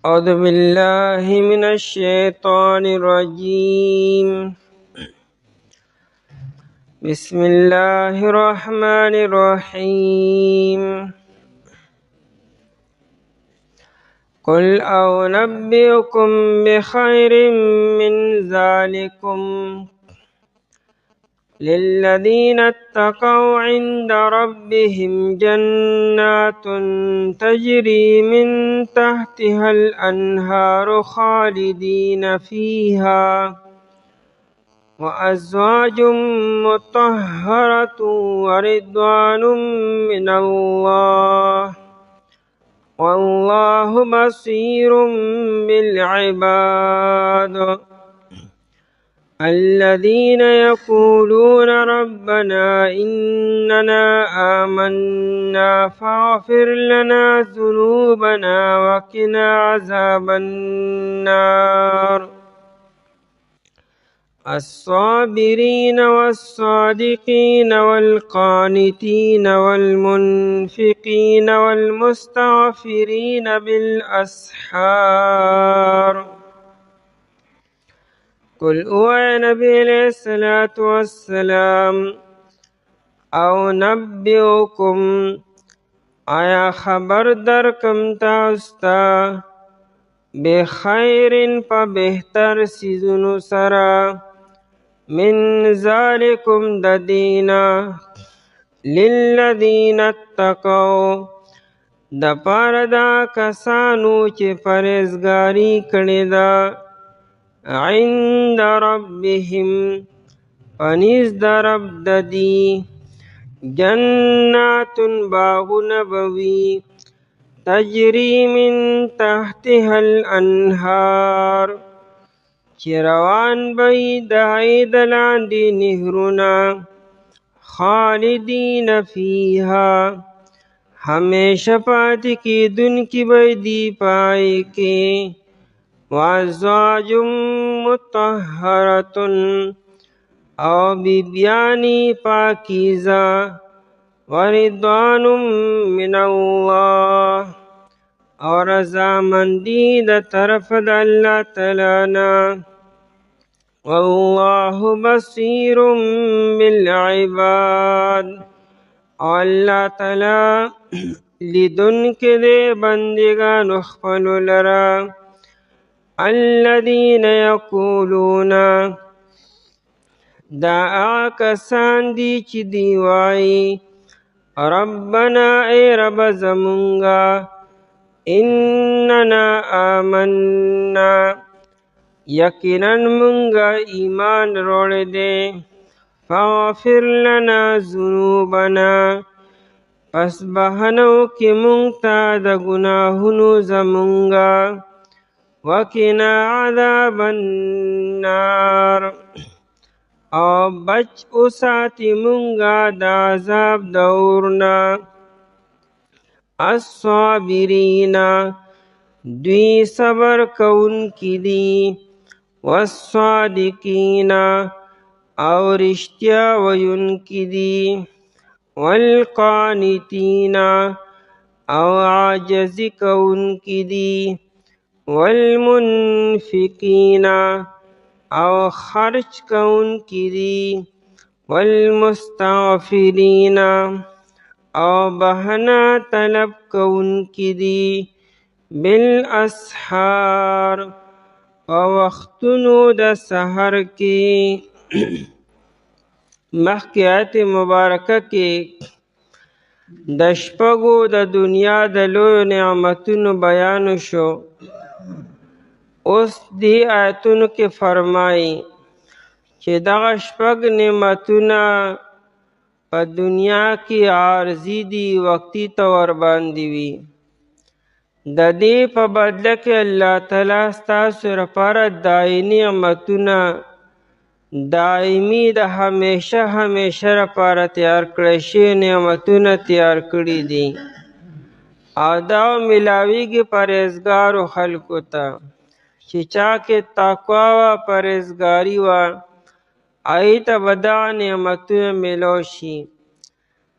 أعوذ بالله من الشيطان الرجيم. بسم الله الرحمن الرحيم. قل أنبئكم بخير من ذلكم للذين اتقوا عند ربهم جنات تجري من تحتها الأنهار خالدين فيها وأزواج مطهرة ورضوان من الله والله بصير بالعباد. الذين يقولون ربنا إننا آمنا فاغفر لنا ذنوبنا وقنا عذاب النار. الصابرين والصادقين والقانتين والمنفقين والمستغفرين بالأسحار. قل أوحي نبي عليه الصلاة والسلام او نبئكم آیا خبر درکم تاستا بخیر پا بہتر سیزنو سرا من ذالکم ددینا للذین اتقوا دپار دا کسانو چه پرهیزګاری کړی دا عند ربهم پنیز در رب ددی جنات باغون بوی تجری من تحتها الانهار چروان بی دائی دلاندی نهرنا خالدین فیها ہمیشہ پاتی کی دن کی بی دی پائی کے وازواج مطہرۃ او بیبیانی پاکیزہ ورضوان من اللہ اور رضامندی دا طرف دا اللہ تعالیٰ واللہ بصیر بالعباد اور اللہ تعالیٰ لدن کے دے بندگان اخفل لرا الذین یقولون دا آکسان دی چی دیوائی ربنا اے رب زمونگا اننا آمنا یقینا منگا ایمان روڑ دے فاغفر لنا ذنوبنا پس بہنو کی منگتا دا گناہنو زمونگا وقنا عذاب النار او بچ اساتی منگا دا عذاب دورنا الصابرین دوی صبر کون کی دی والصادقین او رشتیا وین کی دی والقانتین او عاجز کون کی دی والمنفقین او خرچ کون کی دی والمستغفرین او بہنا طلب کون کی دی بالاسحار و وقتنو دا سحر کی مخی آیت مبارکہ کی دا شپگو دا دنیا دا لوی نعمتونو بیانو شو. اس دی آیتونو کی فرمائی چی دغا شپگ نعمتونا پا دنیا کی عارضی دی وقتی طور باندی وی دا دی پا بدلہ کے اللہ تعالیٰ ستاسو رپارا دائنی نعمتونا دائمی دا ہمیشہ ہمیشہ رپارا تیار کرشی نعمتونا تیار کری دی آداو ملاوی کی پرہیزگار و خلقو تا چی چاکے تقوی و پرہیزگاری و آئیتا بدا نعمتونا ملوشی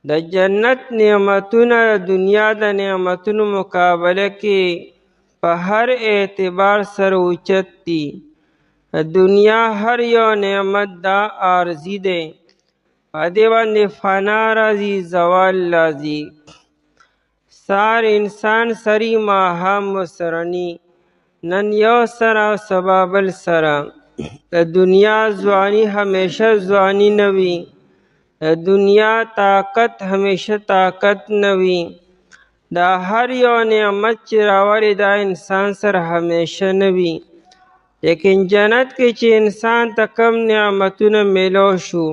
د جنت نعمتونه د دنیا د نعمتونو مقابله کې په هر اعتبار سره اوچت دي. دنیا هر یو نعمت دا عارضي دی، په دې باندې فنا راځي، زوال راځي. سار انسان سری ماښام ورسرني، نن یو سره سبا بل سره. د دنیا ځواني همیشه ځواني نه وي، د دنیا طاقت همیشه طاقت نه وي. دا هر یو نعمت چې راولي دا انسان سره همیشه نه وي. لیکن جنت کې چې انسان ته کم نعمتونه میلو شو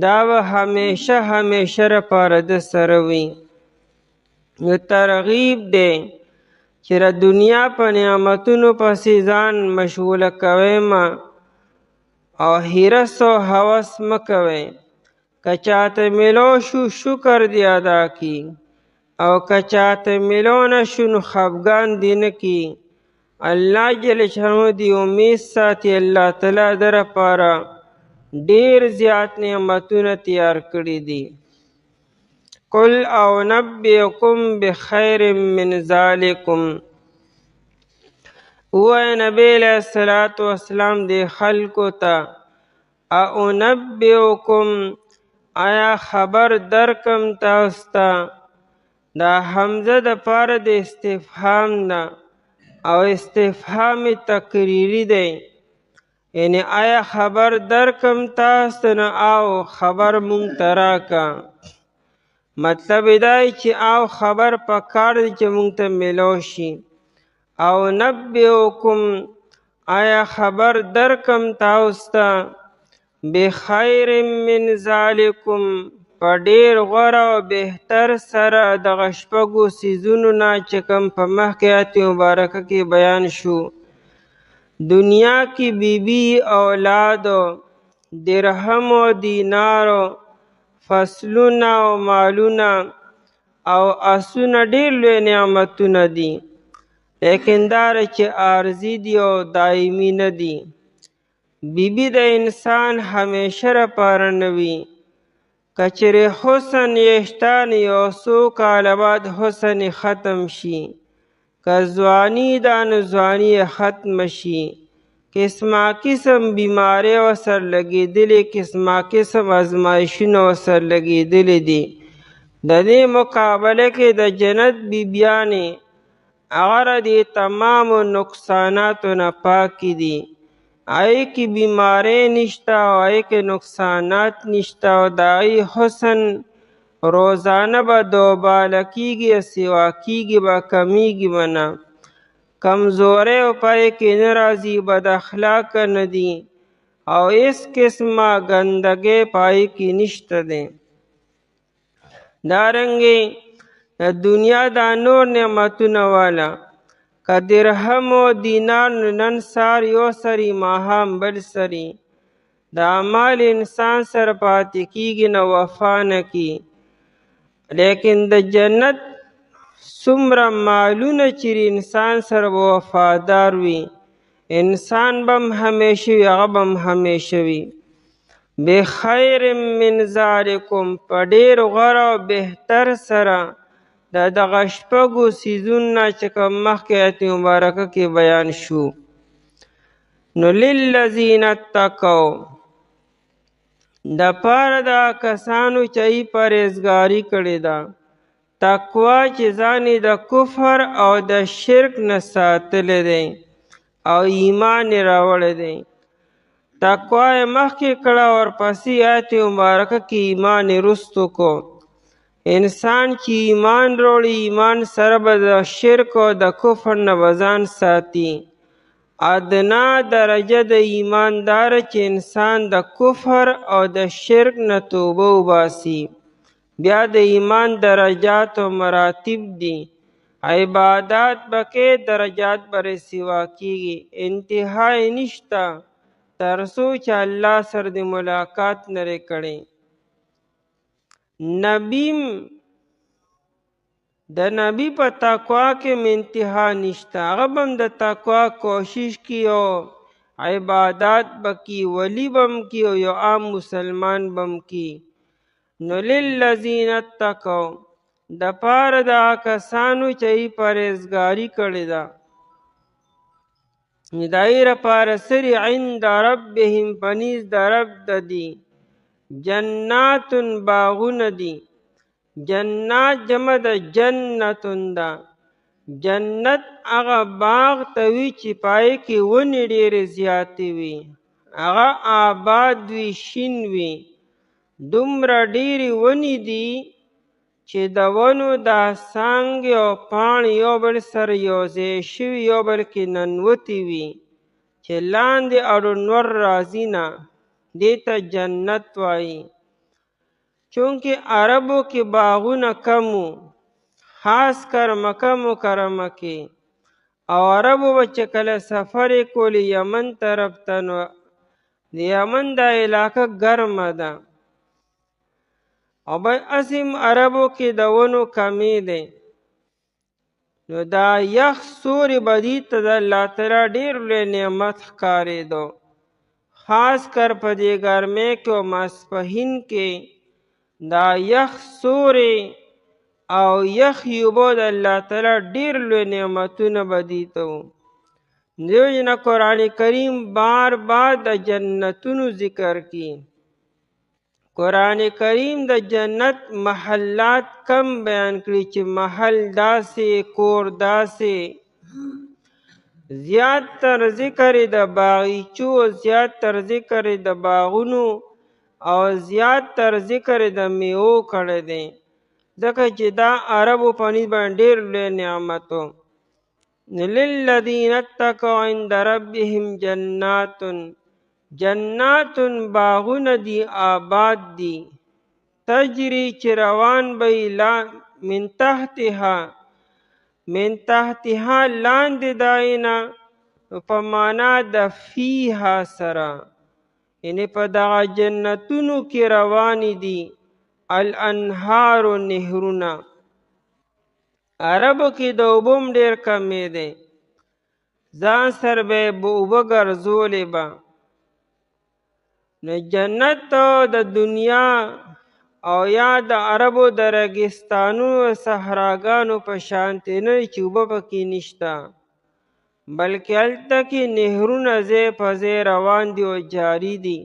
دا به همیشه همیشه لپاره د سره وي. نو ترغیب دی چې د دنیا په نعمتونو پسې ځان مشغوله کوئ ما او حرص او هوس مه کوئ. که چاته میلو شو شکر دی ادا کی، او که چاته میلو نشو نو خفګان دی نه کی. الله جل شانو دی امید ساتي الله تعالی در لپاره ډیر زیات نعمتونه تیار کړي دي. قل او نبئکم بخیر من ذالکم، وای نبی علیہ الصلوۃ والسلام دی خلکو ته او نبئکم آیا خبر درکم تاسو ته. دا حمزه د پاره د استفهام ده او استفهام تقریری دی، یعنی آیا خبر درکم تاسو نه او خبر مونږ ته راکا. مطلب دا چې او خبر پکار دی چې مونږ ته میلو شي. او نبئکم آیا خبر درکم تاسو ته بخیر من ذالکم په ډیر غوره او بهتر سره دغه شپږو څیزونو نه چې کوم په مخکې آیت مبارکه کې بیان شو. دنیا کې بیبي اولاد درهم او دینارو فصلونه او مالونه او اسونه ډیر لوی نعمتونه دي، لیکن دا چې عارضي دي او دایمي نه دي. بیبي د انسان همیشه لپاره نه وي. که چېرې حسن یشتان یو څو کاله بعد حسن ختم شي، که ځواني ده نو ځواني ختم شي. قسمه قسم بیماری ورسره لګېدلې، قسمه قسم ازمایښونه ورسره لګېدلې دي. د دې مقابله کې د جنت بیبیانې هغه د تمامو نقصاناتو نه پاکې دي. هغې کې بیماری نشته او هغې کې نقصانات نشته او د هغې حسن روزانه به دوباله کېږي، سوا کېږي به، کمیږي به نه. کمزوری او پای کې نه راځي، بد اخلاقه نه دي او هېڅ قسمه ګندګۍ پای کې نشته دی. دارنګې د دنیا دا نور نعمتونه والا که درهم و دینار نن سار یو سری ماښام بل سری. دا مال انسان سره پاتې کېږي نه وفا نه کی. لیکن د جنت څومره مالونه چې انسان سره به وفادار وي، انسان به هم همیشه وي، هغه به هم همیشه وي. بخیر من ذالکم په ډېر غوره او بهتر سره د دغه شپږو څیزونو نه چې کوم مخکې آیت مبارکه کې بیان شو. نو للذین اتقوا د پاره د کسانو چې ای پرهیزګاري کړې ده، تقوا چې ځان د کفر او د شرک نه ساتلی دی او ایمان یې راوړی دی. تقوا یې مخکې کړه ورپسې آیت مبارکه کې ایمان یې رستو کو. انسان چې ایمان راوړي ایمان سره به د شرک او د کفر نه به ځان ساتي. ادنا درجه د ایمان داره چې انسان د کفر او د شرک نه توبه وباسي. بیا د ایمان درجات و مراتب دي. عبادات به کې درجات به رسوا کېږي، انتها یې نشته تر څو چې الله سره د ملاقات نه لرې کړي. د نبی په تقوا کې انتها نشته، هغه به هم د تقوا کوشش کی او عبادات به کی، ولی به هم کی او یو عام مسلمان به هم کی. نو للذین اتقوا د پاره د کسانو چې پرهیزګاري کړې ده، دای لپاره سری عند ربهم پنیز د رب د دی جنات باغونه دي. جنات جمع د جنتون ده. جنت هغه باغ ته وي چې پای کې ونې ډېرې زیاتې وي، هغه آباد وي، شین وي. دومره ډېرې ونې دي چې د ونو دا څانګې او پاڼې یو بل سره یو ځای شوي، یو بل کې ننوتې وي چې لاندې اړونور راځي نه. دې ته جنت وایي. چونکې عربو کې باغونه کم وو، خاص کر مکه مکرمه کې. او عربو به چې کله سفر یې کولې یمن طرف ته، نو د یمن دا علاقه ګرمه ده، او بل اسیم عربو کې د ونو کمی دی. نو دا یخ سوري به دې ته د الله تعالی ډېر لوی نعمت ښکارېدو. خاص کر په دې ګرمۍ کې او ماسپښین کې دا یخ سوري او یخې اوبه د الله تعالی ډېر لوی نعمتونه به دې ته وو. دیو جنه قرآن کریم بار بار د جنتونو ذکر کی. قرآن کریم د جنت محلات کم بیان کړي چې محل داسې، کور داسې. زیات تر ذکر د باغیچو، زیات تر ذکر د باغونو، او زیات تر ذکر د میوو کړی دی، ځکه چې دا عربو په نسبت باندې ډېر لوی نعمت و. للذین اتقوا عند ربهم جنات، جنات باغونه دي، آباد دي. تجری چې روان بی من تحتها، من تحتها لاندې داینا، په معنا د فیها سره، یعنی په دغه جنتونو کې روان دي الانهار نهرونه. عربو کې د اوبو ډېر کمی دی، ځان سره به یې اوبه ګرځولې به. نو جنت د دنیا او یا د عربو د ریګستانونو صحراګانو په شانتې نه چې اوبه پکې نشته، بلکې هلته کې نهرونه ځای په ځای روان دي او جاري دي.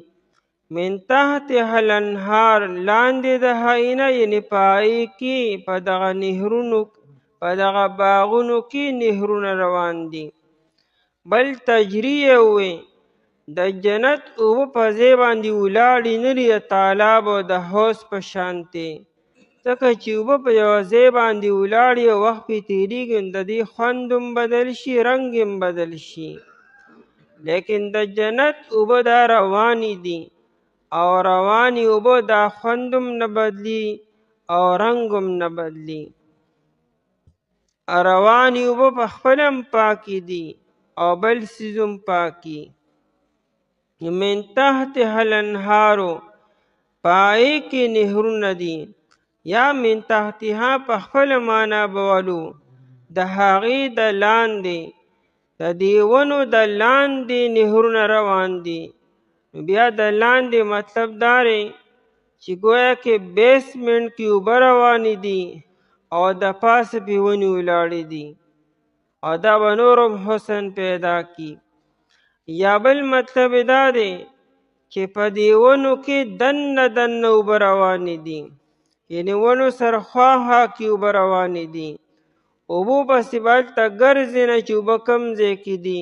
من تحتها الانهار، لاندې د هغې نه، یعنې په هغې کې، په دغه نهرونو، په دغه باغونو کې نهرونه روان دي. بل تجري یې ووی د جنت اوبه په ځای باندې ولاړې نه دي د تالاب او د حوض په شانتې، ځکه چې اوبه په یوه ځای باندې ولاړې او وخت پرې تېرېږي، نو د دې خوند هم بدل شي، رنګ هم بدل شي. لیکن د جنت اوبه دا روانې دي، او روانې اوبه دا خوند هم نه بدلي او رنګ هم نه بدلي. روانې اوبه په خپله هم پاکې دي او بل څیز هم پاکي. من تحتها الانهار، په هغې کې نهرونه دي، یا من تحتها په خپله معنا بولو د هغې د لاندې، د دې ونو د لاندې نهرونه روان دي. بیا د لاندې مطلب دا دی چې گویا کې بیسمنټ کې اوبه روانې دي او د پاسه پې ونې ولاړې دي، او دا به نور هم حسن پیدا کی. یا بل مطلب دا دی چې په دې ونو کې دننه دننه اوبه روانې دي، یعنې ونو سره خواها کې اوبه روانې دي. اوبو پسې به هلته ګرځې نه چې اوبه کوم ځای کې دي،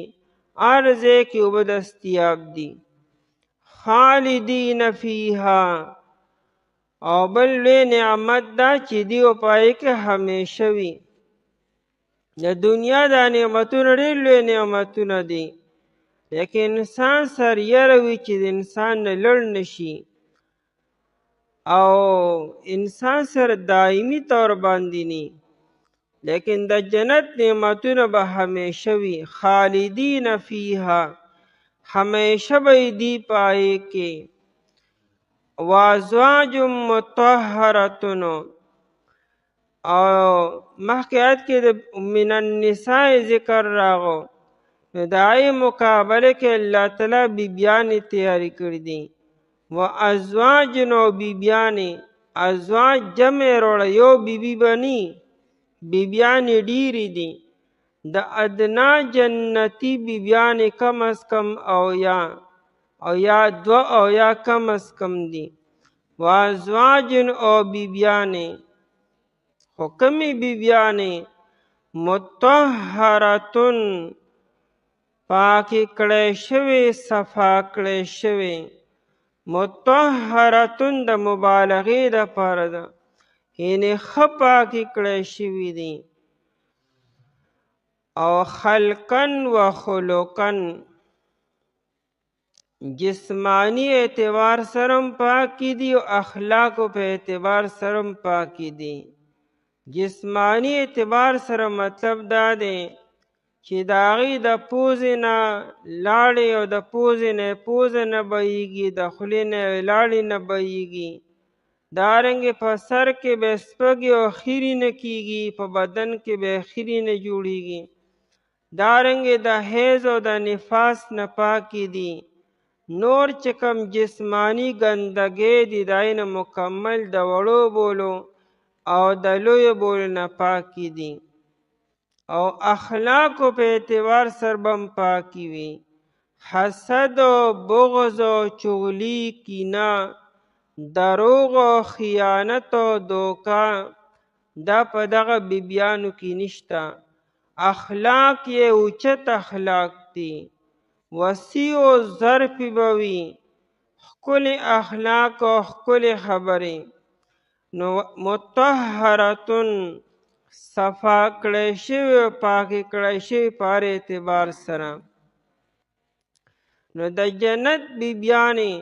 هر ځای کې اوبه دستیاب دي. خالدین فیها، او بل لوی نعمت دا چې دی په هغې کې همیشه وي. د دنیا دا نعمتونه ډېر لوی نعمتونه دي، لیکن انسان سر یره وي چې د انسان نه لړ نشي، او انسان سره دایمي طور باندې ني. لیکن د جنت نعمتونه به همیشه وي. خالدین فیها، همیشه به دی په هغې کې. وازواج مطهرتون، او مخکې آیت کې د من النساء ذکر راغو، نو د هغې مقابله کې الله تعالی بیبیانې تیارې کړي دي. و ازواج، نو بیبیانې، ازواج جمع یې راوړه، یو بیبي به ني، بیبیانې ډېرې دي. د ادنا جنتی بیبیانې کم از کم او یا دو او یا کم از کم دي. وازواجن او بیبیانې، خو کمې بیبیانې مطهرتن پاکې کړی شوې، صفا کړی شوې. مطهرتن د مبالغې دپاره ده، یعنې ښه پاکې کړی شوي دي. او خلقن و خلقن، جسمانی اعتبار سرم پاکی دي او اخلاقو په اعتبار سرم پاکی دي. جسمانی اعتبار سره مطلب دا دی چې د هغې د پوزې نه لاړې او د پوزې نه پوزه نه بهیږي، د خولې نه لاړې نه بهیږي. دارنګې په سر کې به سپږې او خیرې نه کیږي، په بدن کې به خیرې نه جوړیږي. دارنګې د حیض او د نفاس نه پاکې دي. نور چې کوم جسمانی ګندګۍ دي د هغې نه مکمل د وړو بولو او د لویو بولو نه پاکې دي. او اخلاقو په اعتبار سر به هم پاکې وي. حسد و بغض و چغلي کینه، دروغ و خیانت و دوکه دا په دغه بیبیانو کې نشته. اخلاق یې اوچت اخلاق دي، وسیع و ظرفې به وي، ښکلې اخلاق او ښکلې خبرې. نو مطهرتن صفا کړی شوې او پاکې کړی شوې په هر اعتبار سره. نو د جنت بیبیانې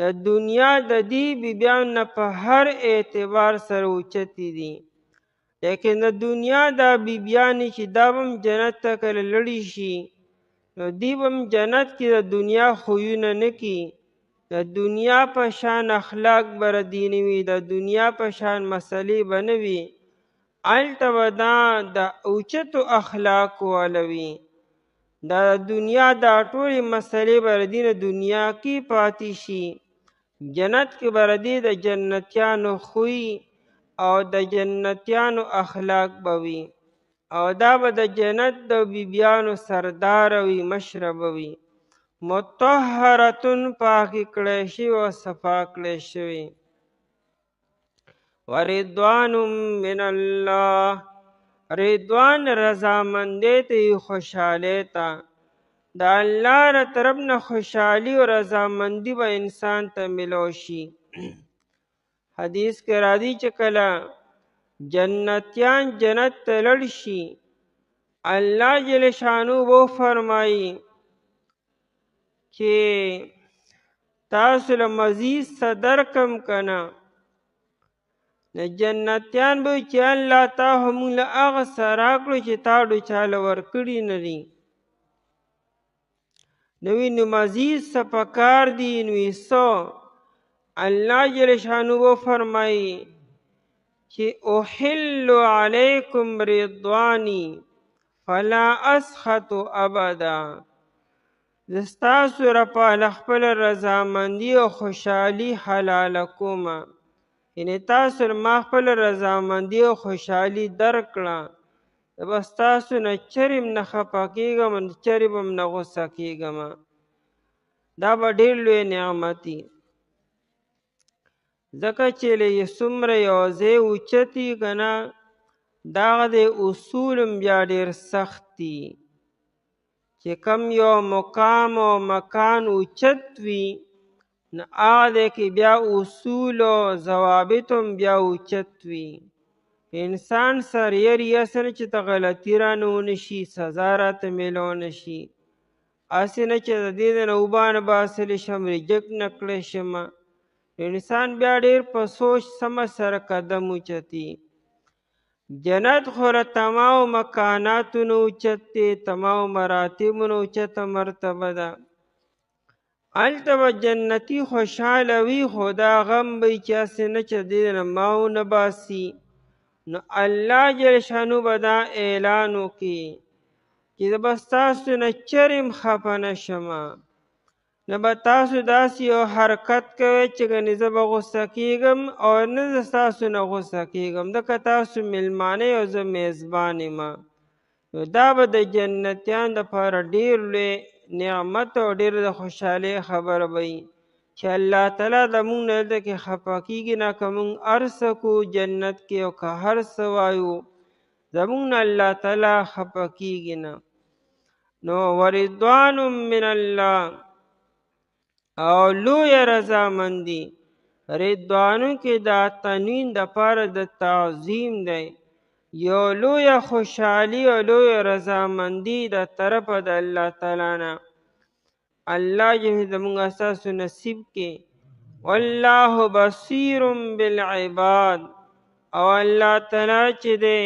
د دنیا د دې بیبیانو نه په هر اعتبار سره اوچتې دي. لیکن د دنیا دا بیبیانې چې دا به هم جنت ته کله لړې شي، نو دی به هم جنت کې د دنیا خویونه نه کي. د دنیا په شان اخلاق به ردي نه وي، د دنیا په شان مسلې به نه وي. هلته به دا د اوچتو اخلاقو واله وي. د دنیا دا ټولې مسلې به ردي نه دنیا کې پاتې شي. جنت کې به ردي د جنتیانو خوی او د جنتیانو اخلاق به وي. او دا به د جنت د بیبیانو سرداره وي، مشره به وي. مطهرتن پاکې کړی شوې او صفا کړی شوې. ورضوان من الله، رضوان رضامندۍ ته وي، خوشحالۍ ته. د الله له طرف نه خوشحالي او رضامندي به انسان ته ملو شي. حدیث کې راځي چې کله جنتیان جنت ته لړ شي، الله جل شانو به فرمایي چې تاسو له مزید څه درکم که نه؟ د جنتیان به چې الله تا خو موږ له هغه څه راکړو چې تا ډو چاله ورکړي نه دي. نو وي نو مزید څه پکار دي؟ نو وي څه؟ الله جل شانو به فرمایي چې احل علیکم رضوانی فلا اسخط ابدا. زه ستاسو لپاره خپله رضامندي او خوشحالي حلاله کومه. یعنې تاسو ما خپله رضامندي او خوشحالي درکړه، زه به ستاسو نه چرې هم نه خفه کېږم، چرې به هم نه غوسه کېږم. دا به ډېر لوی نعمت وي. ځکه چې له څومره یو ځای اوچت وي که نه، د هغه د اصول هم بیا ډېر سخت دي. چې کم یو مقام او مکان اوچت وي، نو هغه دی کې بیا اصول او ضوابط هم بیا اوچت وي. انسان سره یې نه چې ته غلطي رانه ونه شي، سزا راته میلو نه شي. هسې نه چې د دې نه وبانه باسلی شم، ریجکټ نه کړی شم. انسان بیا ډېر په سوچ سمه سره قدم اوچتي. جنت خو له تمامو مکاناتونو اوچت دی، تمامو مراتبونو اوچته مرتبه ده. هلته به جنتي خوشحاله وي، خو دا غم به وي چې هسې نه چې د دې نه ما ونه باسي. نو الله جل شانو به دا اعلان وکړي چې زه به ستاسو نه چرې هم خفه نه شم. نه به تاسو داسې یو حرکت کوئ چې ګنې زه به غوسه کېږم، او نه زه ستاسو نه غوسه کېږم، ځکه تاسو میلمانه او زه میزبان یم. نو دا به د جنتیان دپاره ډېر لوی نعمت او ډېر د خوشحالۍ خبره به وي چې الله تعالی زمونږ نه دلته کې خفه کېږي نه که مونږ هر څه کوو جنت کې او که هر څه وایو زمونږ نه الله تعالی خفه کېږي نه. نو ورضوان من الله او لویه رضامندي رضوانو کې دا تنوین دپاره د تعظیم دی یو لویه خوشحالي او لویه رضامندي د طرفه د الله تعالی نه. الله چې زموږ ستاسو نصیب کې والله بصیر بالعباد او الله تعالی چې دی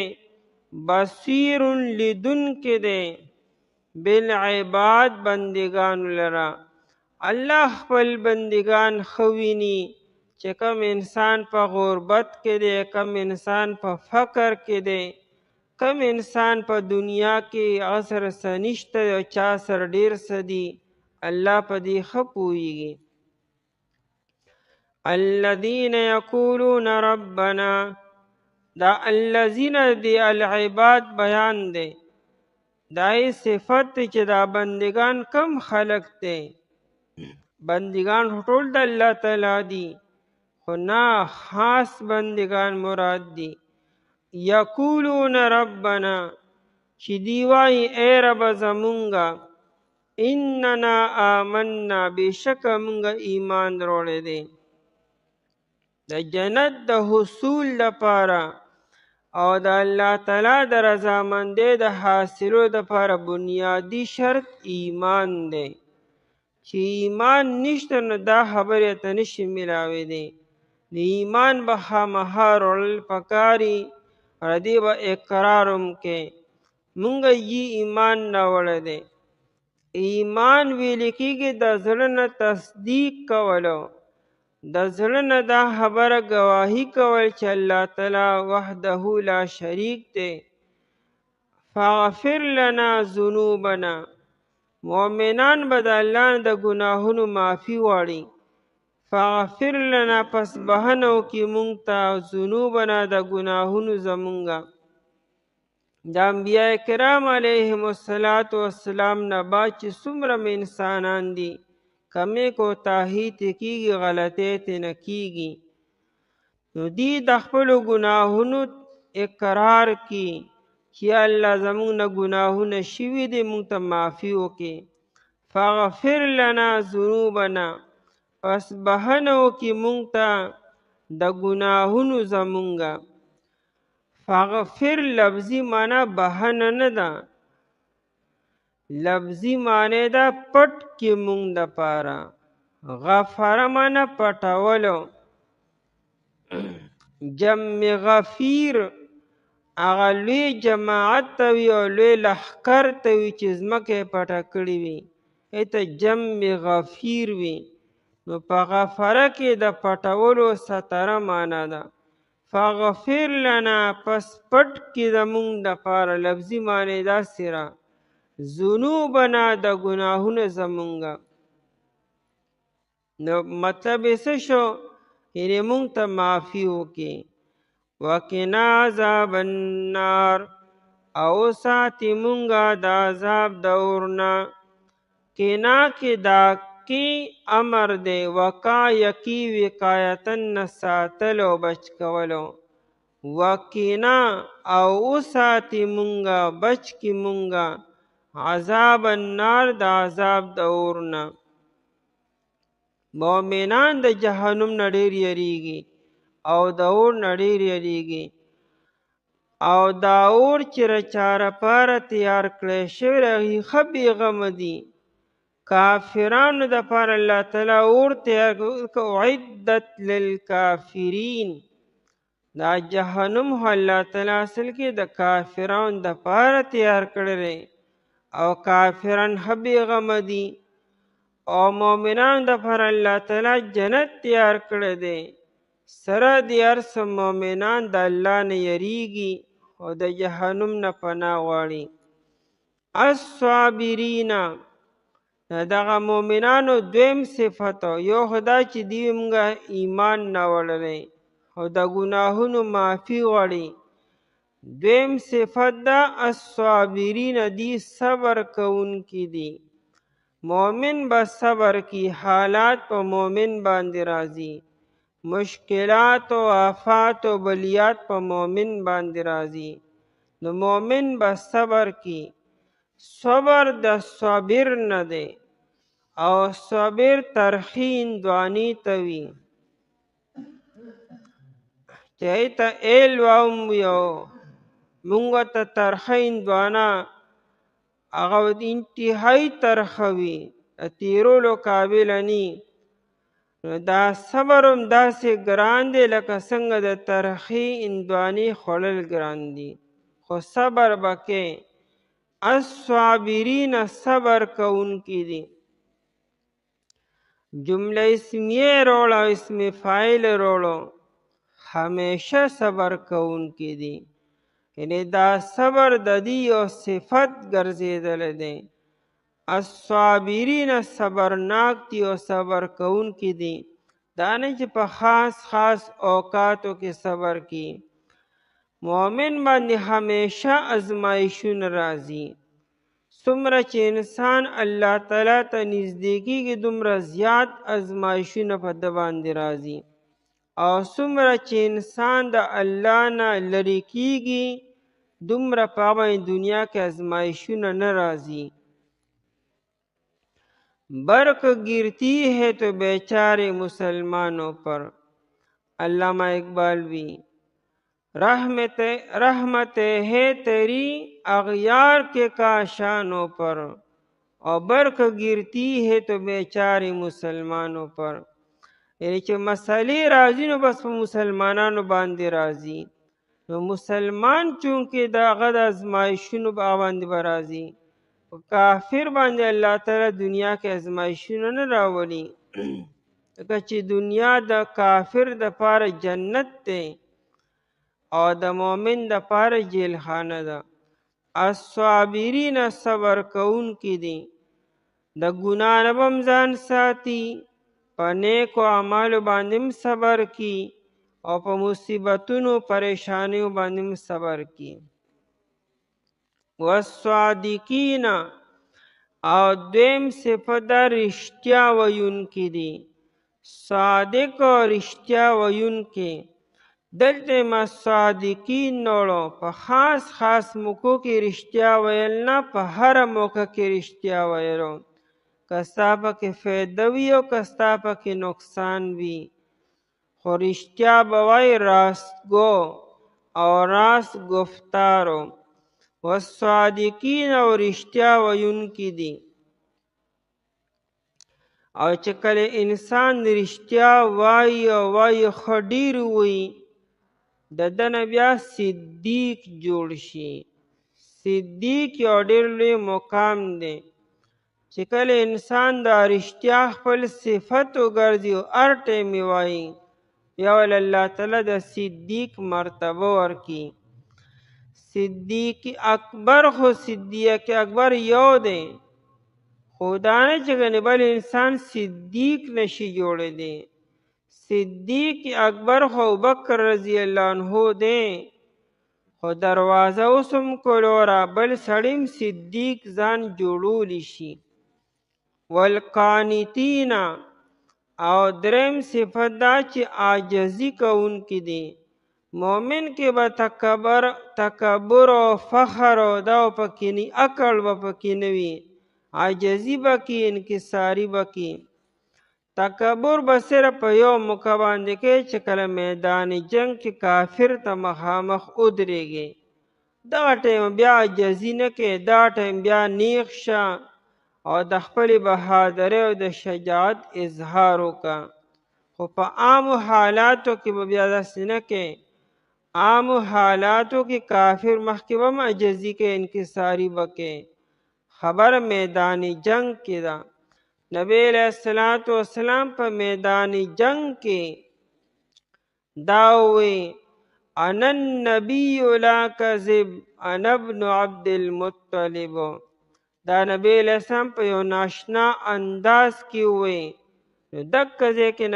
بصیر لیدونکی دی بالعباد بندگانو لره. الله خپل بندگان ښه ویني چې کم انسان په غربت کې دی کم انسان په فقر کې دی کم انسان په دنیا کې هغه سره څه نشته او چا سره ډېر څه دي الله په دې ښه پوهېږي. الذین یقولون ربنا دا الذین دی العباد بیان دی دای صفت چې دا بندگان کم خلق دی بندگان ټول د الله تعالی دي خو نه خاص بندگان مراد دي. یقولون ربنا چې دی وایي ای رب زمونږه اننا آمنا بېشکه مونږه ایمان راوړی دی د جنت د حصول لپاره او د الله تعالی د رضامندۍ د حاصلو دپاره بنیادي شرط ایمان دی چې ایمان نشته نو دا خبرې ته نشي میلاویدی. د ایمان به خامخا راوړل پکاري او دې به اقرار هم کې مونږه ایمان راوړی دی. ایمان ویل کېږي د زړه نه تصدیق کولو د زړه نه دا خبره ګواهي کول چې الله تعالی وحده لا شریک دی. فاغفر لنا ذنوبنا مؤمنان به د الله د ګناهونو معافي غواړي. فاغفر لنا پس بهنه وکړي مونږ ته ذنوبنا د ګناهونو زمونږه. د انبیاء کرام علیهم السلام نه بعد چې څومره انسانان دي کمې کوتاهي ترې کېږي غلطۍ ترې نه کېږي نو دوی د خپلو ګناهونو اقرار کړي چې الله زموږ نه ګناهونه شوي دي موږ ته معافي وکړي. فاغفر لنا ذنوبنا پس بهنه وکړي موږ ته د ګناهونو زمونږه. فاغفر لفظي معنا بهنه نه ده لفظي معنی ده پټ کې مونږ دپاره. غفره معنا پټولو جمع غفیر هغه لوی جماعت ته وي او لوی لښکر ته وي چې ځمکه یې پټه کړې وي ایته جمع غفیر وي نو په غفره کې د پټولو ستره معنا ده. فاغفر لنا پس پټ کې زمونږ دپاره لفظي معنی داسې را ذنوبنا د ګناهونه زمونږه. نو مطلب یې څه شو یعنې مونږ ته معافي وکړي. وقنا عذاب النار او ساتي مونږه د عذاب د اور نه. قنا کې دا کې امر دی وقا یقي وقایتن نه ساتلو بچ کولو. وقنا او ساتي مونږه بچ کې مونږه عذاب النار د عذاب د اور نه. مؤمنان د جهنم نه ډېر یریږي او د اور نه ډېر یریږي او دا اور چې چاره پاره تیار کړی شوی هغې ښه بېغمه دي. کافرانو دپاره الله تعالی اور تیار اعدت للکافرین دا جهنم خو الله تعالی اصل کې د کافرانو دپاره تیار کړی دی او کافران ښه بېغمه دي او مؤمنانو دپاره الله تعالی جنت تیار کړی دی. سره د هر څه مؤمنان د الله نه یریږي او د جهنم نه پناه غواړي. الصابرین دغه مؤمنانو دویم صفت یو خو دا چې دوی مونږه ایمان نه وړلی او د ګناهونو معافي غواړي دویم صفت دا الصابرین دی صبر کوونکي دي. مومن به صبر کی، حالات په مومن باندې راځي، مشکلات او آفات او بلیات په مومن باندې راځي، نو مومن به صبر کی. صبر د صابر نه دی او صابر ترخی هندواني ته وي چې هغې ته ایل واوم یو مونږ ته ترخه هندوانه هغه انتهایی ترخه وي، د تیرولو قابله ني. نو دا صبر هم داسې ګران دی لکه څنګه د ترخې هندوانې خوړل ګران دي، خو صبر به کې. الصابرین صبر کوونکي دي. جمله اسمیه روړه او اسم فاعل روړو، همیشه صبر کوونکي دي. یعنی دا صبر د دې یو صفت ګرځېدلی دی. الصابرین صبرناک دي او صبر کوونکي دي. دا نه چې په خاص خاص اوقاتو کې صبر کی. مؤمن باندې همیشه ازمایښونه راځي. څومره چې انسان الله تعالی ته نږدې کېږي دومره زیات ازمایښونه په ده باندې راځي، او څومره چې انسان د الله نه لرې کېږي دومره په هغه دنیا کې ازمایښونه نه راځي. برق गिरती है तो बेचारे मुसलमानों पर, अल्लामा इकबाल भी रहमत है तेरी अगयार के काशानों पर, और برق गिरती है तो बेचारे मुसलमानों पर. یعنی چې مسئلې راځي نو بس په مسلمانانو باندې راځي. نو مسلمان چونکې د هغه د ازمایښونو په باندې به راځي، په کافر باندې الله تعالی دنیا کې ازمایښونه نه راولي. ځکه چې دنیا د کافر دپاره جنت دی او د مؤمن دپاره جیلخانه ده. الصابرین صبر کوونکي دي. د ګناه نه به هم ځان ساتي، په نیکو اعمالو باندې هم صبر کی، او په مصیبتونو پریشانیو باندې هم صبر کی. والصادقین، او دویم صفت دا رښتیا ویونکي دي. صادق او رښتیا ویونکي. دلته ما صادقین نوړو، په خاص خاص موقعو کې رښتیا ویل نه، په هره موقع کې رښتیا ویلو. که ستا پکې فایده وي او که ستا پکې نقصان وي، خو رښتیا به وایي، راستګو او راست گفتارو. والصادقین، او رښتیا ویونکي دي. او چې کله انسان رښتیا وایي او وایي ښه ډېر وایي، د ده نه بیا صدیق جوړ شي. صدیق یو ډېر لوی مقام دی. چې کله انسان دا رښتیا خپل صفت وګرځي او هر ټیم یې وایي، بیا ول الله تعالی د صدیق مرتبه ورکي. صدیق اکبر، خو صدیق اکبر یو دی، خو دا نه چې ګنې بل انسان صدیق نشي جوړېدی. صدیق اکبر خو ابوبکر رضی الله عنه دی، خو دروازه اوس هم کلوره بل سړی هم صدیق ځان جوړولی شي. والقانتین، او دریم صفت دا چې عاجزي کوونکي دي. مؤمن کې به تکبر او فخر او دا پکې نه، عقل به پکې نه وي، عاجزي به کې، انکساري به کې. تکبر به صرف په یو موقع باندې کې چې کله میدان جنگ کې کافر ته مخامخ ودرېږي، دغه ټیم بیا عاجزي نه کې، دا ټیم بیا نیغ شه او د خپلې بهادرۍ او د شجاعت اظهار وکړه. خو په عامو حالاتو کې به بیا داسې نه کې. عامو حالاتو کې کافر مخکې به هم عاجزي کې، انکساري به کې. خبر میدان جنگ کې ده. نبی علیہ الصلوۃ والسلام په میدان جنگ کې دا وی، انا النبی لا کذب انا ابن عبد المطلب. دا نبی علیہ السلام په یو ناشنا انداز کې وی. نو دغه ځای کې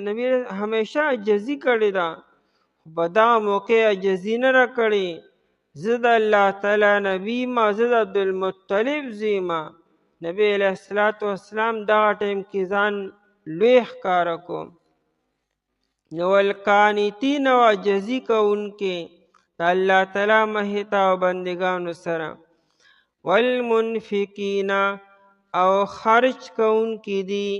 نبی همیشه عاجزي کړې ده، په دغه موقع عاجزي نه راکړې. زه د الله تعالی نبی ما، زه د عبدالمطلب زوی ما. نبی علیه الصلاة والسلام دغه ټیم کې ځان لوی ښکاره کو. نو والقانتین او عاجزي کوونکې د الله تعالی مخې ته او بندګانو سره. والمنفقین او خرچ کوونکي دي،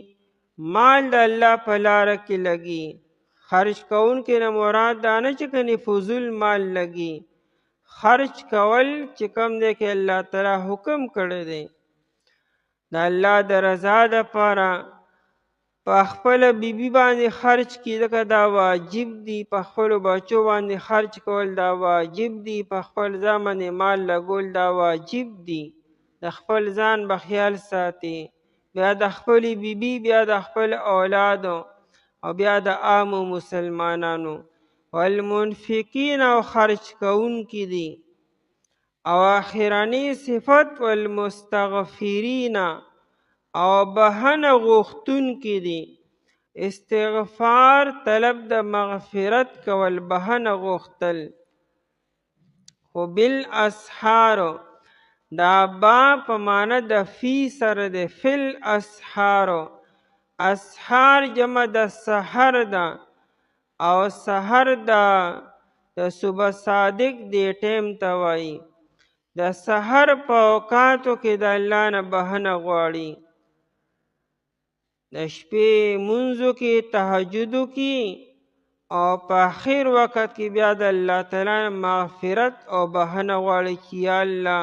مال د الله په لاره کې لګي. خرچ کوونکي نه مراد دا نه چې کنې فضول مال لګي، خرچ کول چې کوم دی کې الله تعالی حکم کړی دی د الله د رضا دپاره. په خپله بیبي باندې خرچ کړي ځکه دا واجب دي، په خپلو بچو باندې خرچ کول دا واجب دي، په خپل ځان باندې مال لګول دا واجب دي. د خپل ځان به خیال ساتي، بیا د خپلې بیبي، بیا د خپل اولادو او بیا د عامو مسلمانانو. والمنفقین او خرچ کوونکي دي. او آخرنی صفت والمستغفرین او بهنه غوښتونکي دي. استغفار طلب د مغفرت کول، بهنه غوښتل. خو بالاسحار دا با په معنی د فی سره دی، فی الاسحار. اسحار جمع د سحر ده او سحر د صبح صادق دی ټیم ته وایي. د سحر په اوقاتو کې د الله نه بهنه غواړي، د شپې منځو کې، تهجدو کې، او په آخر وخت کې بیا د الله تعالی مغفرت او بهنه غواړي چې یا الله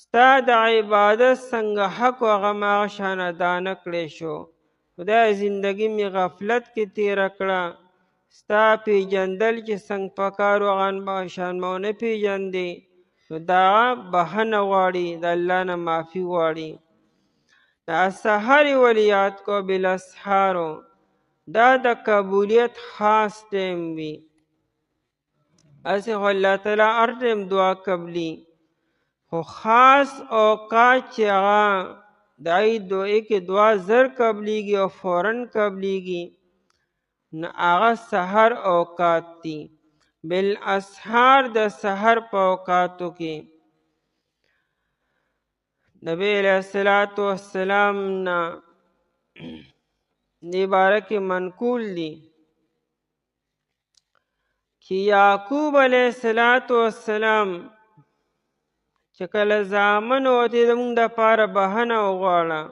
ستا د عبادت څنګه حق و هغه ما هغه شان ادا نه کړی شو. خدای زندګي مې غفلت کې تېره کړه، ستا پیژندل چې څنګه پکار و هغه شان ما ونه پیژندې. نو دا بهنه غواړي، د الله نه معافي غواړي. دا سحر ولې یاد کو بالاسحارو، دا د قبولیت خاص ټیم وي. هسې خو الله تعالی هر ټیم دعا قبلي، خو خاص اوقات چې هغه د عید دعایي کې دعا زر قبلیږي او فوراً قبلیږي، نو هغه سحر اوقات دي. بالاسحار د سحر په اوقاتو کې نبی علیہ الصلاة والسلام نه دې باره کې منقول دي چې یعقوب علیہ الصلاة والسلام چې کله زامن وتی زموږ دپاره بهنه وغواړه،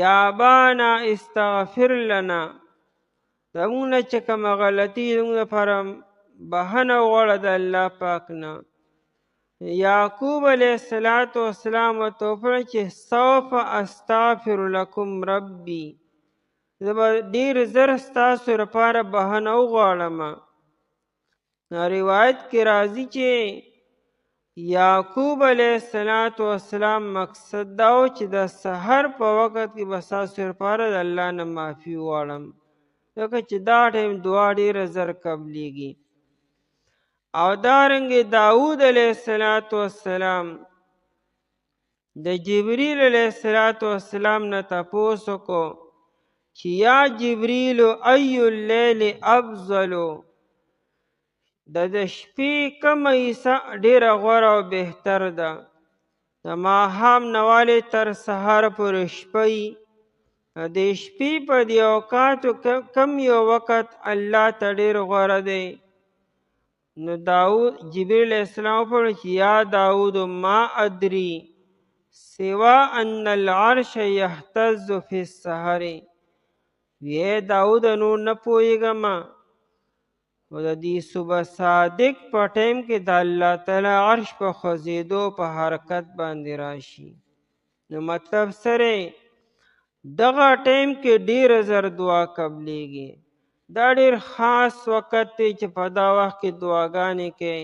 یا ابانا استغفر لنا، زموږ نه چې کومه غلطي زموږ دپاره بهنه وغواړه د الله پاک نه. یعقوب علیہ الصلاة والسلام ورته وفرمایل چې سوف استغفر لکم ربي، زه به ډېر زر ستاسو لپاره بهنه وغواړم. روایت کې راځي چې یعقوب علیہ الصلاة والسلام مقصد دا و چې د سحر په وخت کې به ستاسو لپاره د الله نه معافي وغواړم، ځکه چې دا ټیم دعا ډېره زر قبلیږي. او دارنګې داود علیہ الصلاة والسلام د جبریل علیہ الصلاة والسلام نه تپوس وکړو چې یا جبریل ای اللیل افضلو، د شپې کومه حصه ډېره غوره او بهتر ده؟ د ماښام نه والې تر سهار پورې شپه وي، د شپې په دې اوقاتو کم یو وخت الله ته ډېر غوره دی؟ نو جبریل علیہ السلام وفرمایل چې یا داود ما ادری سوا ان العرش یهتز فی السحر، وی داود نور نه پوهېږم، او د دې صبح صادق په ټیم کې د الله تعالی عرش په خوځېدو په حرکت باندې راشي. نو مطلب سره دغه ټیم کې ډېره زر دعا قبلیږي. دا ډېر خاص وخت دی چې په دا وخت کې دعاګانې کوي،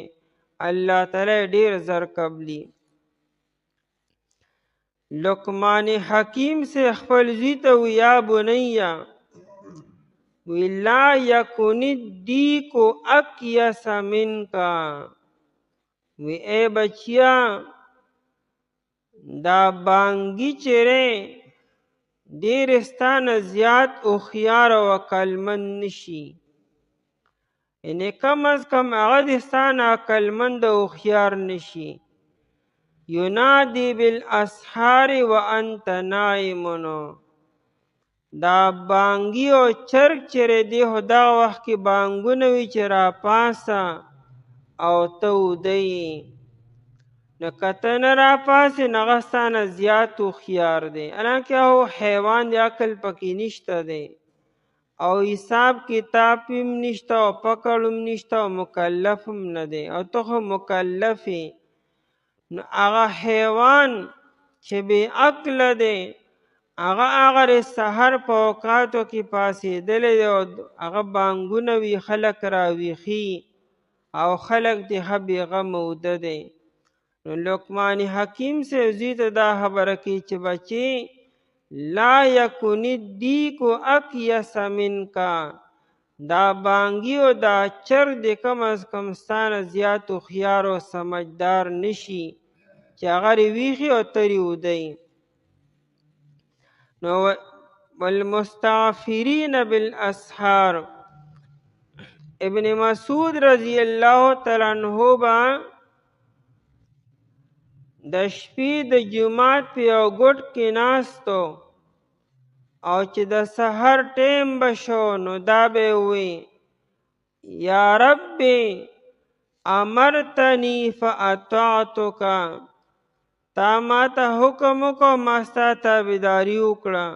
الله تعالی ډېر زر قبلي. لقمان حکیم سے خپل زوی ته وی یا بنیه وی لا یکن الدیک اکیس منکا، وی اے بچیا دا بانگی چرے ډېر ستا نه زیات هوښیار او عقلمند نشي. یعنی کم از کم هغه دې ستا نه عقلمند او هوښیار نشي. ینادي بالاسحار وانت نائم، دا بانګي او چرګ چیرې دی خو دغه وخت کې بانګونه وي چې راپاسه او ته ویده یې. نو که ته نه راپاسې نو هغه ستا نه زیات هوښیار دی، حالانکه هو حیوان دی، عقل پکې نشته دی او حساب کتاب هم نشته او پکړ هم نشته او مکلف هم نه دی، او ته خو مکلف یې. نو هغه حیوان چې بې عقله دی هغه سحر په اوقاتو کې پاڅېدلی دی او هغه بانګونه وي، خلک راویښي او خلک دې ښه بېغمه وده دی. نو لقمان حکیم صاحب زوی ته دا خبره کوي چې بچې لا یکن الدیک اکیس منکا، دا بانګي او دا چرګ دې کم از کم ستا نه زیات هوښیار او سمجدار نشي چې هغه ویښي او ته ویده. نو والمستغفرین بالاسحار، ابن مسعود رضی الله تعالی عنہ با د شپې د جمعات په یو ګوټ کې ناستو او چې د سحر ټیم بشو نو دا به وی یا ربی امرتنی فاطعتک، تا ما ته حکم وکړو ما ستا تابعداري وکړه،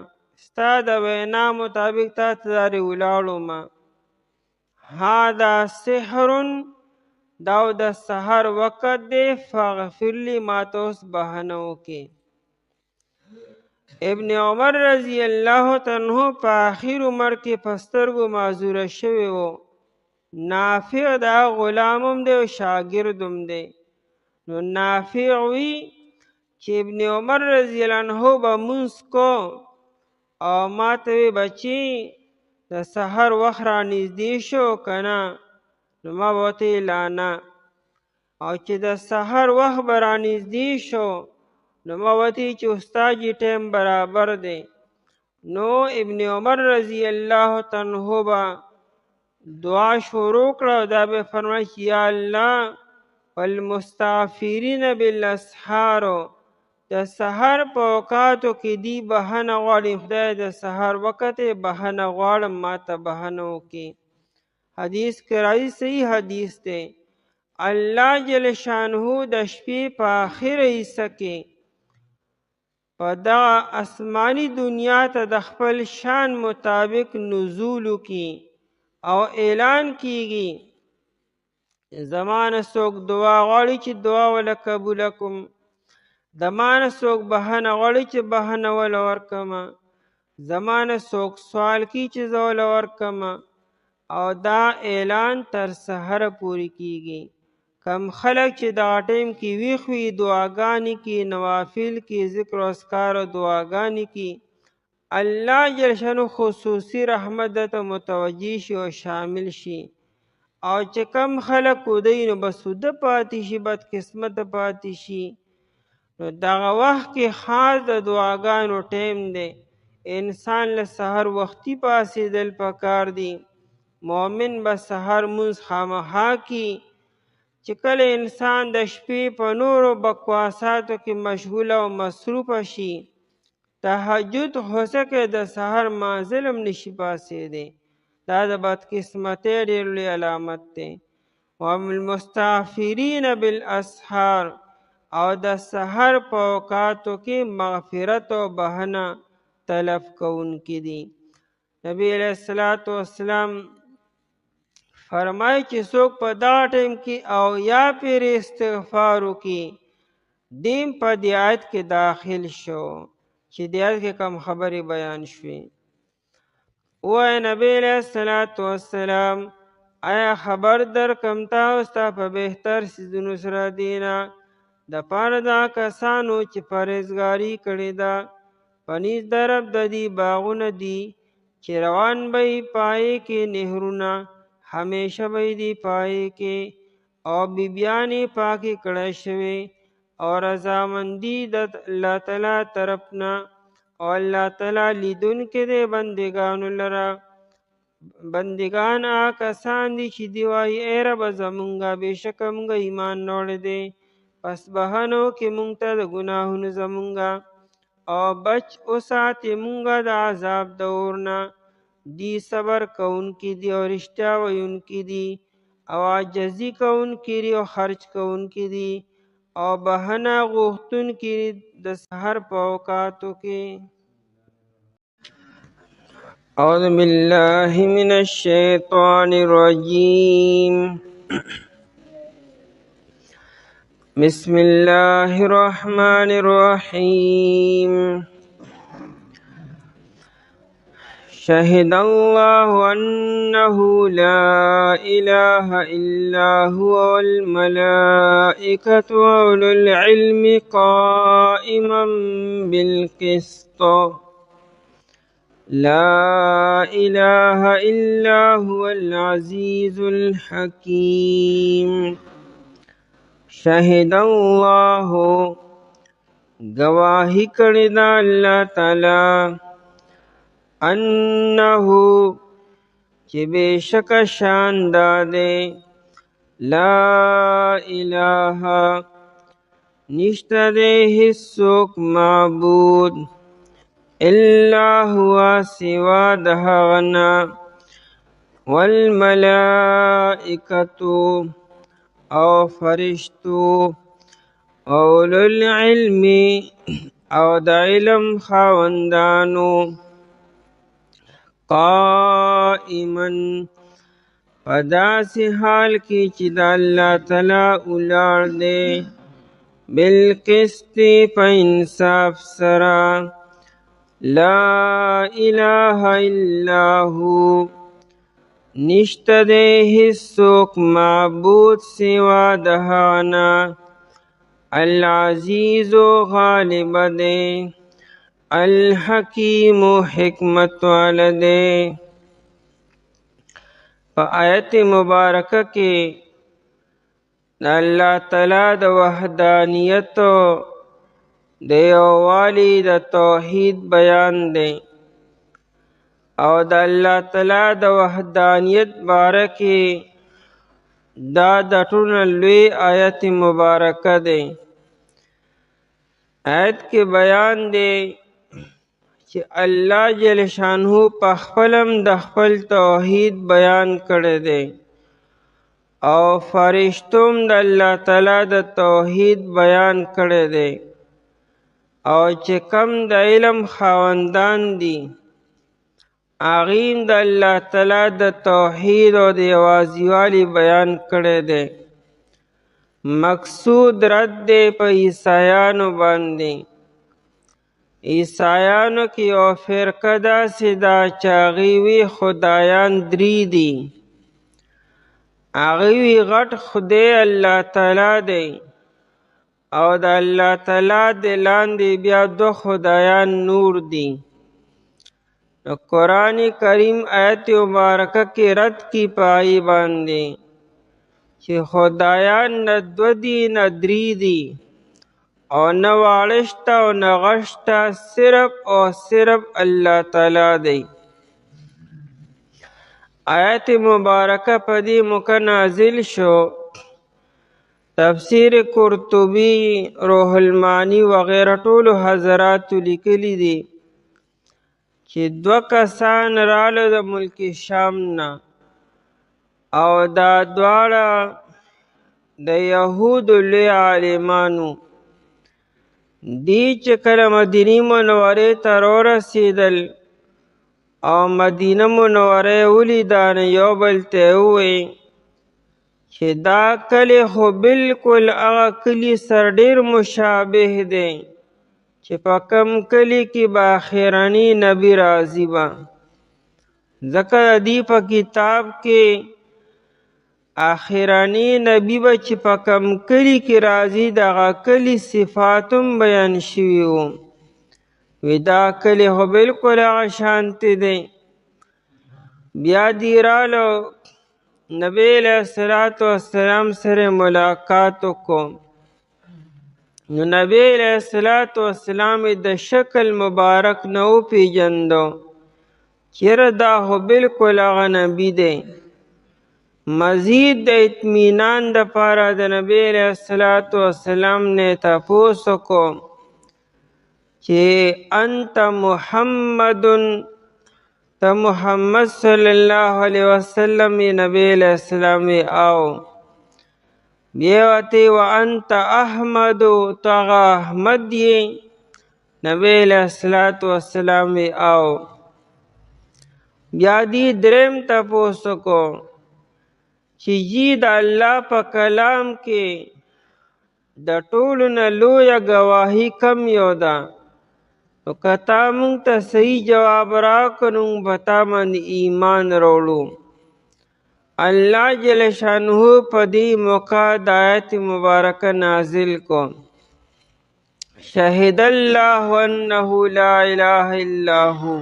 ستا د وینا مطابق تا ته دارې ولاړو ما. هذا سحر، دا د سحر وخت دی، فاغفر لی ما ته اوس بهانه وکړې. ابن عمر رضی الله عنه په آخر عمر کې په سترګو معذوره شوی و. نافع دا غلام هم دی او شاګرد هم دی. نو نافع وی چې ابن عمر رضی الله عنه به مونځ کو او ما ته وی بچی د سحر وخت را نږدې شو که نه؟ نو ما به ورته لا نه. او چې د سحر وخت به را نږدې شو نو ما ورته چې استاد جي ټیم برابر دی. نو ابن عمر رضی الله عنه به دعا شروع کړه او دا به فرمایي چې یا الله والمستغفرین بالاسحار، د سحر په اوقاتو کې دی بهانه غواړي، خدای د سحر وخت بهانه غواړم ما ته بهانه وکړي. حدیث کې راځي، صحیح حدیث دی، الله جل شانه د شپې په آخره حصه کې په دغه آسماني دنیا ته د خپل شان مطابق نزول کی او اعلان کیږي زمانه څوک دعا غواړي چې دعا ولا قبول کوم، زمانه څوک بهانه غواړي چې بهانه ولا ورکما، زمانه څوک سوال کی چې زه ولا ورکما، او دا اعلان تر سحر پوری کیږي. کم خلق چې دا ټیم کې ویښ وي دعاګانې کې، نوافل کې، ذکر و اذکار او دعاګانې کې، الله جل شانو خصوصي رحمت ته متوجه شي او شامل شي. او چې کم خلق ودی نو بس وده پاتې شي، بدقسمت پاتې شي. نو دغه وخت کې خاص د دعاګانو ټیم دی. انسان له سحر وختي پاسېدل پکار دی. مؤمن به سحر مونځ خامخا کی. چې کله انسان د شپې په نورو بکواساتو کې مشغول او مصروف شي، تهجد هوسه کې د سحر مازل هم نشي پاسېدی، دا د بدقسمتۍ ډېر لوی علامت دی. والمستغفرین بالاسحار، او د سحر په اوقاتو کې مغفرت او بهانه طلب کوونکي دي. نبی علیہ الصلوۃ والسلام فرمای چې څوک په دا ټیم کې او یا پیر استغفار وکړي، دیم په دې آیت کې داخل شو چې دې آیت کې کوم خبرې بیان شوې. وای نبی علیہ الصلوۃ والسلام آیا خبر درکم تاسو ته په بهتر څیزونو سره دینا د پاره دا کسانو چې پرهیزګاري کړې ده، پنیز درب د دې باغونه دي چې روان به پای کې نهرونه، همیشه به دی پای کې، او بیبیانې پاکې کړی شوې او رضامندي د الله تعالی طرف نه، او الله تعالی لیدونکی دی بندګانو لره. بندگان کسان دي چې دی وایي ای رب زمونږه بېشکه مونږ ایمان راوړی دی پس بهنه وکړې مونږ ته د ګناهونو زمونږه او بچ وساتې مونږه د عذاب د اور نه. دی صبر کوونکي دي او رښتیا ویونکي دي او عاجزي کوونکي دي او خرچ کوونکي دي او بهنه غوښتونکي د سحر په اوقاتو کې. اعوذ بالله من الشیطان الرجیم. بسم الله الرحمن الرحیم. شهد الله أنه لا إله إلا هو والملائكة وأولو العلم قائما بالقسط لا إله إلا هو العزيز الحكيم. شهد الله گواہی کړی دا الله تعالی انه چې بېشک شان داده لا اله نشته دی هیڅوک معبود الا هو سوا د هغه نه والملائکتو او فرشتو اولو العلم او د علم خاوندانو قائما په داسې حال کې چې د الله تعالی ولاړ دی بالقسط په انصاف سره لا اله الا هو نشته دی هیڅوک معبود سوا د هغه نه العزیز غالب دی الحکیم حکمت والا دی. په آیت مبارکه کې د الله تعالی د وحدانیت د یووالي د توحید بیان دی او د الله تعالی د وحدانیت باره کې دا د ټولو لوی آیت مبارکه دی. آیت کې بیان دی چې الله جل شانه په خپلم د خپل توحید بیان کړی دی او فرشتوم د الله تعالی د توحید بیان کړی دی او چې کم د علم خاوندان دي هغوی د الله تعالی د توحید او د یوازیوالي بیان کړی دی. مقصود رد دی په عیسایانو باندې. عیسایانو کې یو فرقه داسې ده چې هغوی وی خدایان درې دي. هغوی وی غټ خدای الله تعالی دی او د الله تعالی د لاندې بیا دو خدایان نور دي. نو قرآن کریم آیت مبارکه کې رد کی پای باندې چې خدایان نه دو دي نه درې دي او نه واړه شته او نه غټ شته صرف او صرف الله تعالی دی. آیت مبارکه په دې موقع نازل شو. تفسیر قرطبی روح المانی وغیره ټولو حضراتو لیکلی دي چې دوه کسان راله د ملک شام نه او دا دواړه د یهودو لوی عالمانو دی چې کله مدینې منورې ته راورسېدل او مدینه منوره ولیده نو یو بل ته ووایي چې دا کلی خو بالکل هغه کلي سره ډېر مشابه دی چې په کم کلي کې به اخرني نبي راځي به ځکه د دې په کتاب کې اخرني نبي به چې په کم کلي کې راځي د هغه کلي صفات هم بیان شوي وو. وی دا کلی خو بالکل هغه شانتې دی. بیا دی رالو نبی علیہ السلام سره ملاقات وکړو. نو نبی علیہ السلام د شکل مبارک نه وپېژندو چیرې دا خو بالکل هغه نبی دی. مزید د اطمینان دپاره د نبی علیه الصلاة والسلام نه تپوس وکړو چې انت محمد، ته محمد صلی الله علیه وسلم یې؟ نبی علیه السلام وی او. بیا ورته وانت احمد، ته هغه احمد یې؟ نبی علیه الصلاة والسلام وی او. بیا دې دریم تپوس وکړو چې جی د الله په کلام کې د ټولو نه لویه ګواهي کم یو ده؟ نو که تا مونږ ته صحیح جواب راکړو نو مونږ په تا باندې ایمان راوړو. الله جل شانه په دې موقع د آیت مبارکه نازل کو، شهد الله انه لا اله الا هو.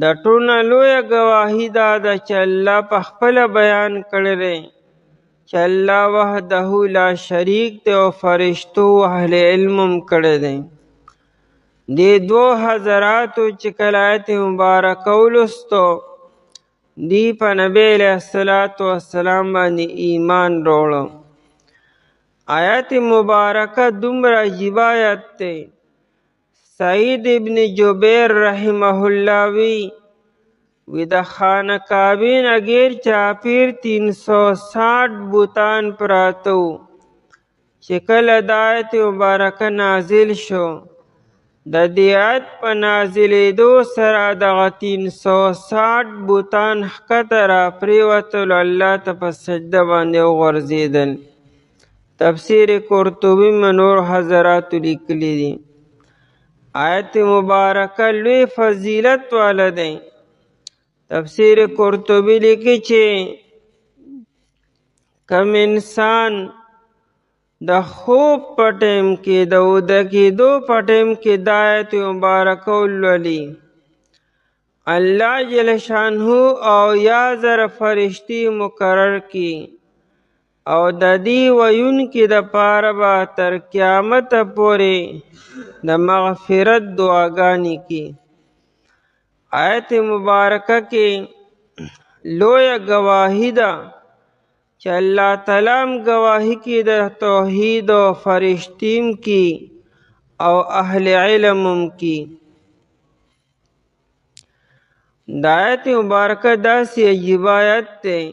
د ټولو نه لویه ګواهي دا ده چې الله په خپله بیان کړی دی چې الله وحده لا شریک دی او فرشتو اهل علم هم کړی دی. دې دو حضراتو چې کله آیت مبارکه ولوستو دی په نبی علیه الصلاة والسلام باندې ایمان راوړو. آیت مبارکه دومره عجیب آیت دی. سعید ابن جبیر رحمه الله وی د خانه کعبې نه غیر چاپیر 360 بوتان پراته وو. چې کله د آیت مبارکه نازل شو، د دې آیت په نازلېدو سره دغه 360 بوتان ښکته راپرېوتل، الله ته په سجده باندې وغورځېدل. تفسیر قرطبي مې نور حضراتو لیکلی دي. آیت مبارکه لوی فضیلت والا دی. تفسیر قرطبي لیکي چې کم انسان د خوب په ټیم کې د وده کېدو په ټیم کې د آیت مبارکه ولولي، الله جل شانه او یا زر فرشتي مقرر کی او د دې ویونکي دپاره به تر قیامت پورې د مغفرت دعاګانې کی. آیت مبارکه کې لویه گواهی ده چې الله تعالی هم گواهی کی د توحید او فرشتیم کی او اهل علم هم کی. د آیت مبارکه داسې عجیب آیت دی.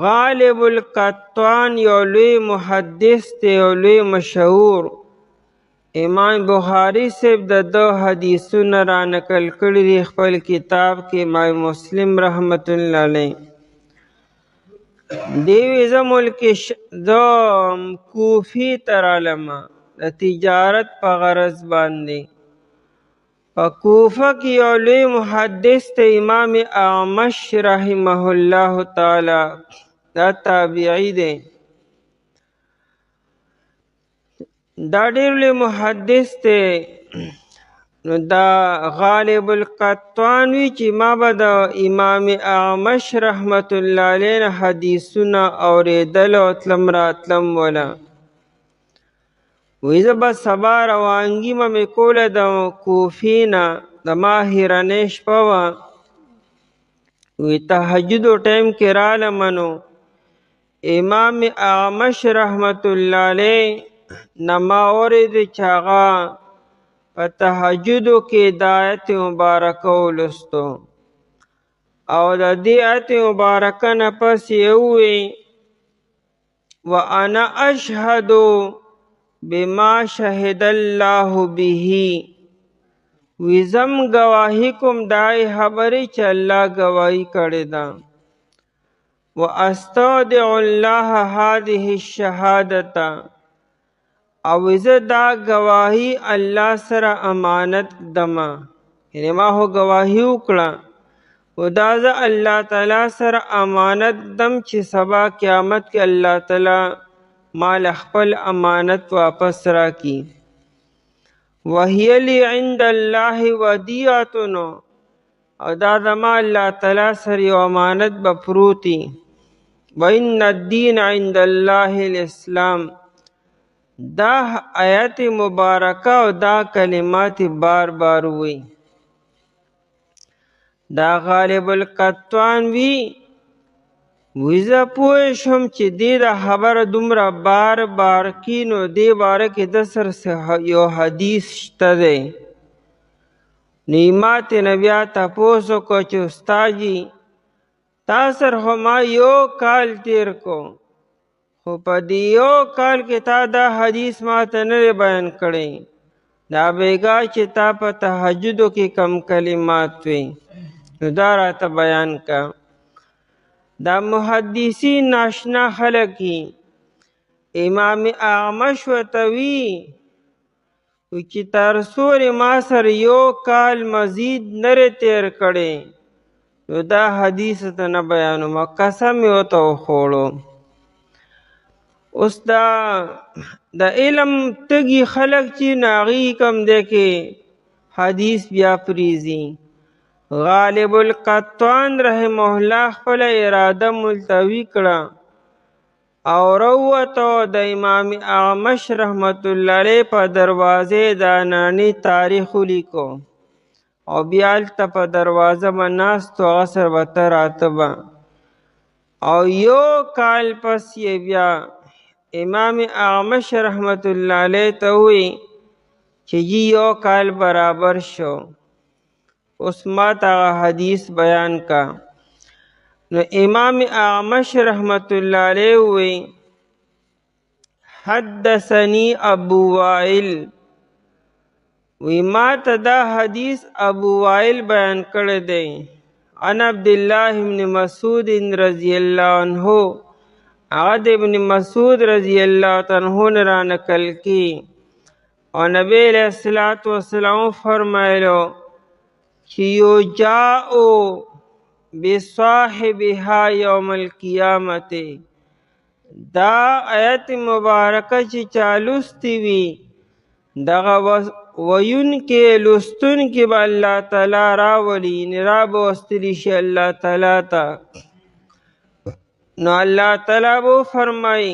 غالب القطان یو لوی محدث دی او لوی مشهور. امام بخاری صاحب د دو حدیثونه را نقل کړي دي خپل کتاب کې، امام مسلم رحمت الله علیه. دیوی زه ملک کوفی ته رالمه د تجارت په غرض باندې. په کوفه کې یو لوی محدث ته امام اعمش رحمه الله تعالی، دا تابعی دی. دا ډېر لوی محدث دی. نو دا غالب القطان وی چې ما به د امام اعمش رحمت الله علیه حدیثونه اورېدل او تلم راتلم وله. وی زه به سبا روانګي به مې کوله د کوفې نه، د ماهرنۍ شپه وه. وی تهجدو ټیم کې رالمه نو امام اعمش رحمت الله علیه نه ما اورېدې چې هغه په تهجدو کې د آیت مبارکه ولوستو او د دې آیت مبارکه نه پس یې ووی وانا اشهد بما شهد الله به. وی زم گواهی کوم دای خبرې چې الله گواهی کړې ده. واستودع الله هذه الشهادة، او زه دا گواهی الله سره امانت دما. یعنی ما هو گواهی وکړه و دا زه الله تعالی سره امانت دم چې سبا قیامت کې الله تعالی مال خپل امانت واپس راکړي. وهي لي عند الله ودیعة، او دا زما الله تعالی سره یو امانت به پروتي. وان الدین عند الله الاسلام. دا آیت مبارکه او دا کلمات بار بار وی. دا غالب القطوان وی زه پوه شم چې دې دا خبره دومره بار بار کی نو دې باره کې د سر یو حدیث شته دی. نو ما ترې بیا تپوس وکړو چې استاد جي تا سره خو ما یو کال تیر کو خو په دې یو کال کې تا دا حدیث ما ته نه دی بیان کړی. دا بیګا چې تا په تهجدو کې کم کلمات وی نو دا راته بیان کا. دا محدثین ناشنا خلق کی. امام اعمش ورته وی چې تر څو ما سره یو کال مزید نه تیر کړی نو دا حدیث ته نه بیانوم. قسم یې ورته وخوړو. اوس د علم تږي خلق چې ناغي کم دی کې حدیث بیا پریزي. غالب القطوان رحمه الله خپل اراده ملتوی کړه او روته د امام اعمش رحمت الله علیه په دروازې دا نانی تاریخ لیکو او بیا هلته په دروازه به ناستو هغه سره به ته راته به او یو کال پس یې بیا امام اعمش رحمت الله علیه ته وی چې یو کال برابر شو. اوس ما ته حدیث بیان کا. نو امام اعمش رحمت الله علیه وی حدثنی ابو وائل وی ما ته دا حدیث ابو وائل بیان کړی دی. عن عبدالله بن مسعود رضی الله عنه هغه د ابن مسعود رضی الله عنه نه را نقل کی او نبی علیہ الصلوۃ والسلام فرمایلو چې یجاء بصاحبها یوم القیامت. دا آیت مبارکه چې چالوستی وی دغه ویون کې لستون کې به الله تعالی راولي را بوستلی شي الله تعالی ته. نو الله تعالی بو فرمای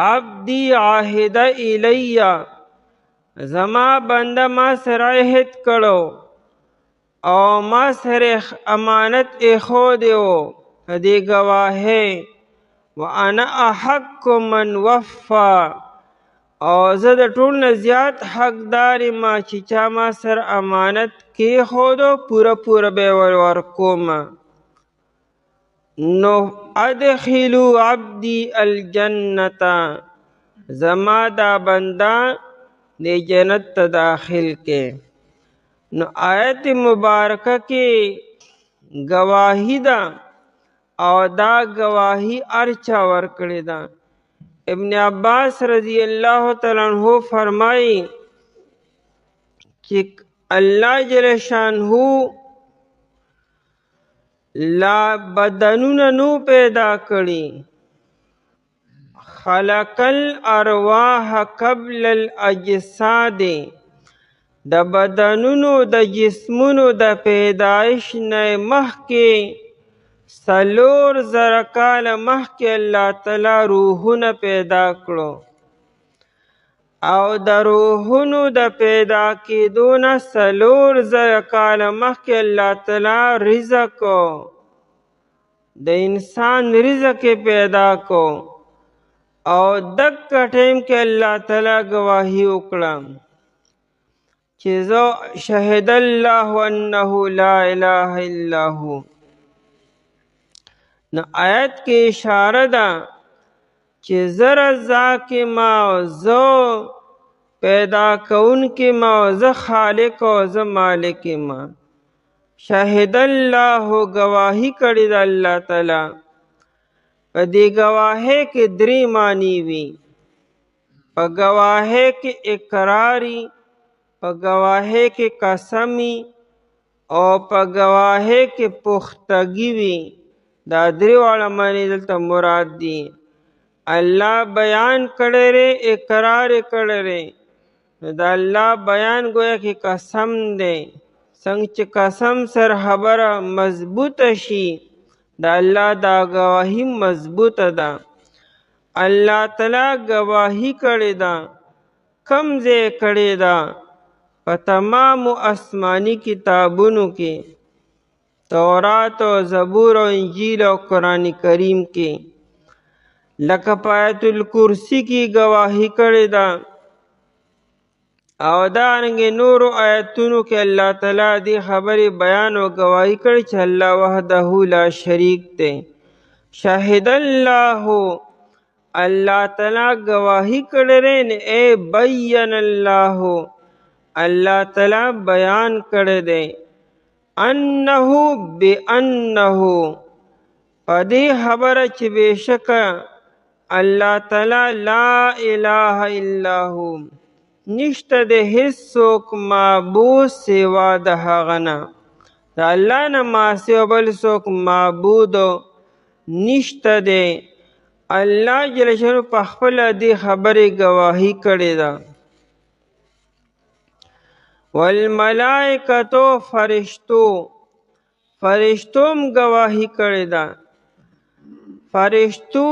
عبدی عاهد الی زما بنده ما سره عهد کړو او ما سره امانت ایښو دیو دې گواهی وانا احق من وفا او زه د ټول نه زیات حقدار ما چې چا ما سره امانت کېښودو پوره به ورکوم. نو ادخلوا عبدی الجنت زما دا بنده د جنت ته داخل کې. نو آیت مبارکه کې گواهی ده او دا گواهی ارچا ورکړی ده. ابن عباس رضی الله تعالی عنہ فرمایي چې الله جل شانه لا بدنونه نو پیدا کړي خلق الارواح قبل الاجساد. د بدنونو د جسمونو د پیدایش نه مخکې 4,000 کاله مخکې الله تعالی روحونه پیدا کړو او د روحونو د پیدا کېدو نه 4,000 کاله مخکې الله تعالی رزق د انسان رزق پیدا کو او دک ټیم کې الله تعالی گواهی وکړه چې زه شهد الله انه لا اله الا هو. نو آیت کې اشاره ده چې زه رزاق ما او زه پیدا کونکی ما او زه خالق او زه مالک ما. شهد الله گواهی کړی د الله تعالی. په دې گواهی کې 3 معنی وي. په گواهی کې اقراری، په گواهی کې قسمی او په گواهی کې پختگی وي. دا 3 واړه معنی دلته مراد دي. الله بیان کړی اقرار کړی دا الله بیان گویا کې قسم دی. څنګه چې قسم سر خبره مضبوطه شي دا الله دا گواهی مضبوطه ده. الله تعالی گواهی کړی ده. کم ځای کړی ده په تمامو آسماني کتابونو کې، تورات او زبور او انجیل او قرآن کریم کې، لکه په آیت الکرسی کې گواهی کړې ده او دارنګې نورو آیتونو کې الله تعالی دې خبرې بیان او گواهی کړي چې الله وحده لا شریک دی. شاهد الله، الله تعالی گواهی کړی دی، اے بین الله، الله تعالی بیان کړی دی، انه بانه، په دې خبره چې بېشکه الله تعالی لا اله الا هو، نشته د هیڅوک معبود سوا د هغه نه، د الله نه ما سوا بل څوک معبود نشته دی. الله جل شانه په خپله دې خبرې گواهی کړې ده. والملائکتو، فرشتو هم گواهی کړې ده. فرشتو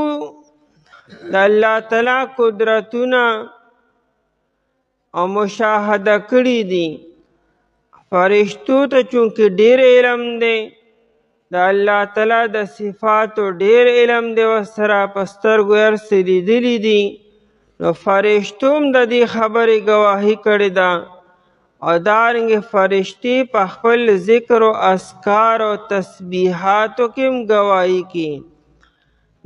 د الله تعالی قدرتونه او مشاهده کړي دي. فرشتو ته چونکه ډیر علم دی، د الله تعالی د صفاتو ډیر علم دی، ورسره په سترګو هر څه لیدلي دي، نو فرشتو هم د دې خبرې گواهی کړې ده. او دارنګې فرشتې په خپل ذکر او اذکار او تسبیحاتو کې هم گواهی کوي.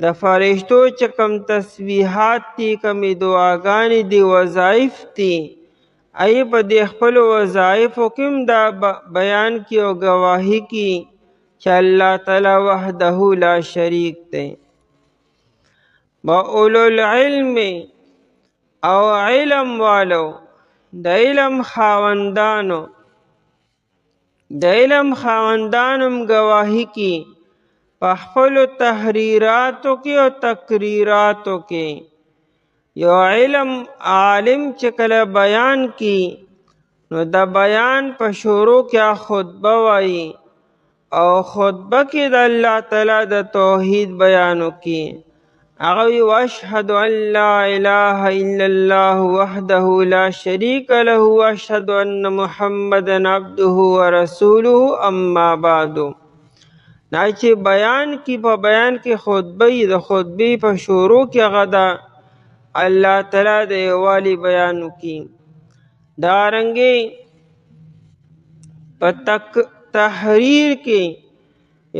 د فرشتو چې کوم تسبیحات دي، کومې دعاګانې دي، وظایف دي، ای په دې خپلو وظایفو کې هم دا بیان کی او گواهی کی چې الله تعالی وحده لا شریک دی. با اولو العلم او علم والو، د علم خاوندانو هم گواهی کی په خپلو تحریراتو کې او تقریراتو کې. یو علم عالم چې کله بیان کی نو د بیان په شروع کې خطبه وایي او خطبه کې د الله تعالی د توحید بیانو کی. هغه وی واشهد ان لا اله الا الله وحده لا شریک له واشهد ان محمدا عبده ورسوله اما بعد. نا چې بیان کی په بیان کې خطبه، د خطبې په شروع کې هغه د الله تعالی د یووالي بیانو کی. دارنګې په تحریر کې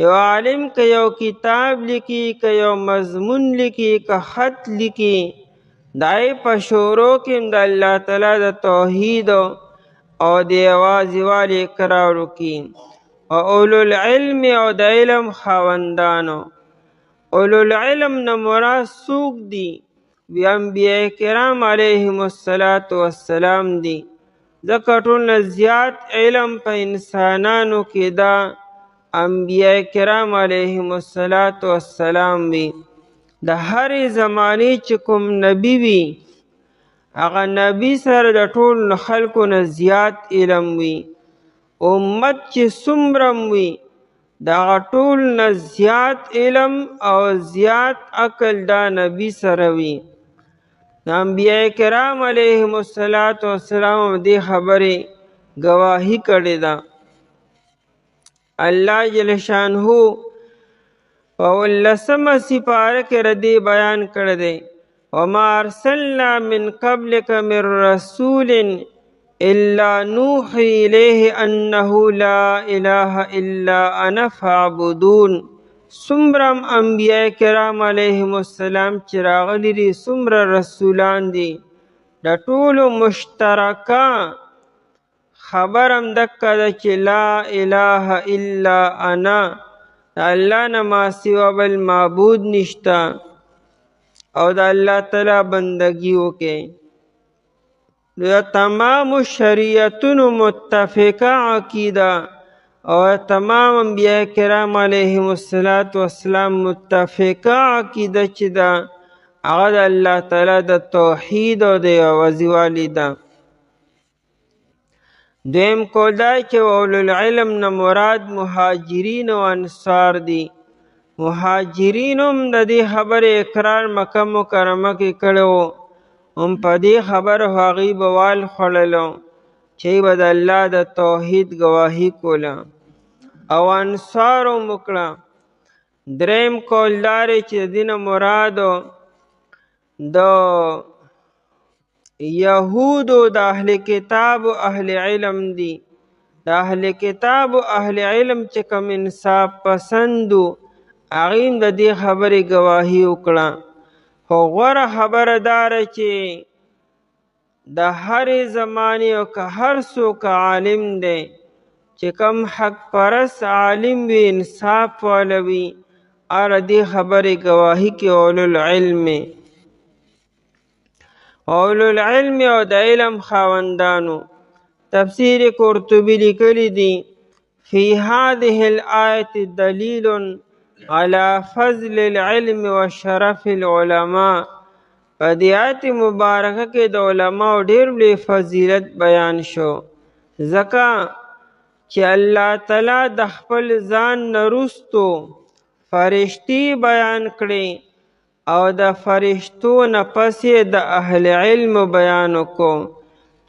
یو عالم که یو کتاب لیکي، که یو مضمون لیکي، که خط لیکي، دای په شروع کې د الله تعالی د توحید او د یوازې والي اقرار وکړي. او اولو العلم او د علم خاوندانو، اولو العلم نه مراد څوک دي؟ وی انبیاء کرام علیهم السلام دي. ځکه ټول نه زیات علم په انسانانو کې دا انبیاء کرام علیهم السلام وي. د هرې زمانې چې کوم نبی وي، هغه نبی سره د ټول خلکو نه زیات علم وي. امت چې څومره وي، دغه ټول نه زیات علم او زیات عقل دا نبی سره وي. انبیاء کرام علیهم السلام دې خبرې گواهی کړې ده. الله جل شانه په 19مه سپاره کې ردی بیان کړی دی، وما ارسلنا من قبلک من رسول الا نوحی الیه انه لا اله الا انا فاعبدون. څومره انبیاء کرام علیهم السلام چې راغلي دي، څومره رسولان دي، د ټولو مشترکه خبر هم دکه ده چې لا اله الا انا، د الله نه ما سوا بل معبود نشته، او د الله تعالی بندگی وکړئ. د تمامو شریعتونو متفقه عقیده او تمام انبیاء کرام علیهم السلام متفقه عقیده چې ده، هغه د الله تعالی د توحید او د یوازې والي ده. دویم قول دا چې اولو العلم نه مراد مهاجرین او انصار دي. مهاجرین هم د دې خبرې اقرار مکه مکرمه کې کړی و، هم په دې خبره هغوی به وال خوړلو. چې به د الله د توحید گواهی کوله او انصارو مکړه. دریم قول دارې چې د دینه مرادو د یهودو د اهل کتاب و اهل علم دی. د اهل کتاب و اهل علم چې کوم انصاف پسندو هغې د دې خبرې گواهی وکړه. خو غوره خبره داره چې د هرې زمانې او که هر څوک عالم دی چې کوم حق پرست عالم وي انصاف والا وي هغه دې خبرې گواهی کې اولوالعلم اولوالعلم او د علم خاوندانو. تفسیر قرطبی لیکلی دی فی هذه الآیة دلیل على فضل العلم وشرف العلماء. په دې آیت مبارکه کې د علماو ډېر لوی فضیلت بیان شو، ځکه چې الله تعالی د خپل ځان نه وروستو فرشتي بیان کړي او د فرشتو نه پسې د اهل علم بیان وکړو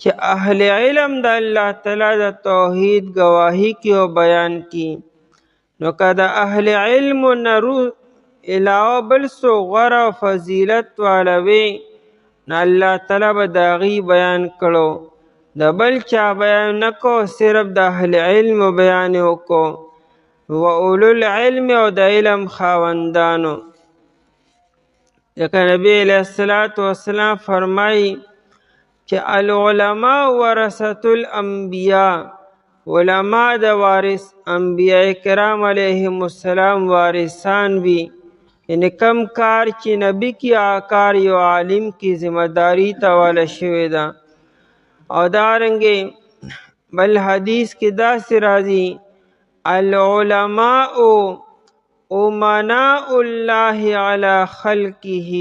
چې اهل علم د الله تعالی د توحید گواهی کی او بیان کی. نو که د اهل علم نه علاوه بل څو غوره او فضیلت والا وي نو الله تعالی به د هغې بیان کړو، د بل چا بیان نه کو، صرف د اهل علم بیان یې وکړو و اولوالعلم او د علم خاوندانو. ځکه نبی علیه السلام فرمایي چې العلماء ورثة الانبیاء، علما د وارث انبیاء کرام علیهم السلام وارثان وي. یعنی کم کار چې نبی کی کار یو عالم کی ذمہ داری ته واله شوې ده. او دارنګې بل حدیث کې داسې راځي العلماء امناء الله علی خلقه.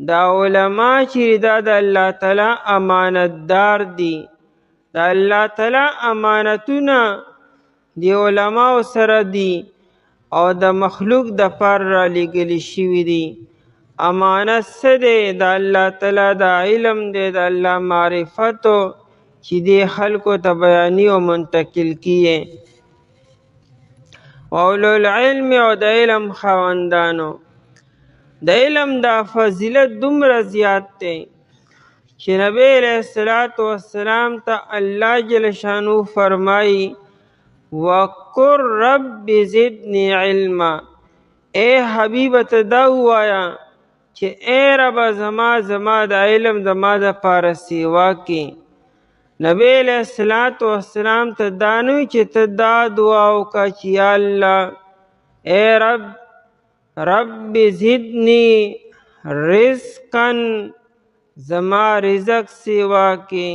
دا علما چې دا د الله تعالی امانتدار دي، د الله تعالی امانتونه دی علماو سره دي او د مخلوق د پر را لېږلي شوي دي. امانت څه دی؟ د الله تعالی د علم دی، د الله معرفتو چې دی خلکو ته بیاني او منتقل کیې. اولوالعلم او د علم خاوندانو. د علم دا فضیلت دومره زیات دی چې نبی علیه السلام ته الله جل شانو فرمایي وقل رب زدنی علما. اے حبیب ته دا ووایه چې اے رب زما د علم زما دپاره سیوا کې. نبی علیه السلام ته دا نه وي چې ته دا دعا وکړه چې یا الله اے رب زدنی رزقا، زما رزق سیوا کې،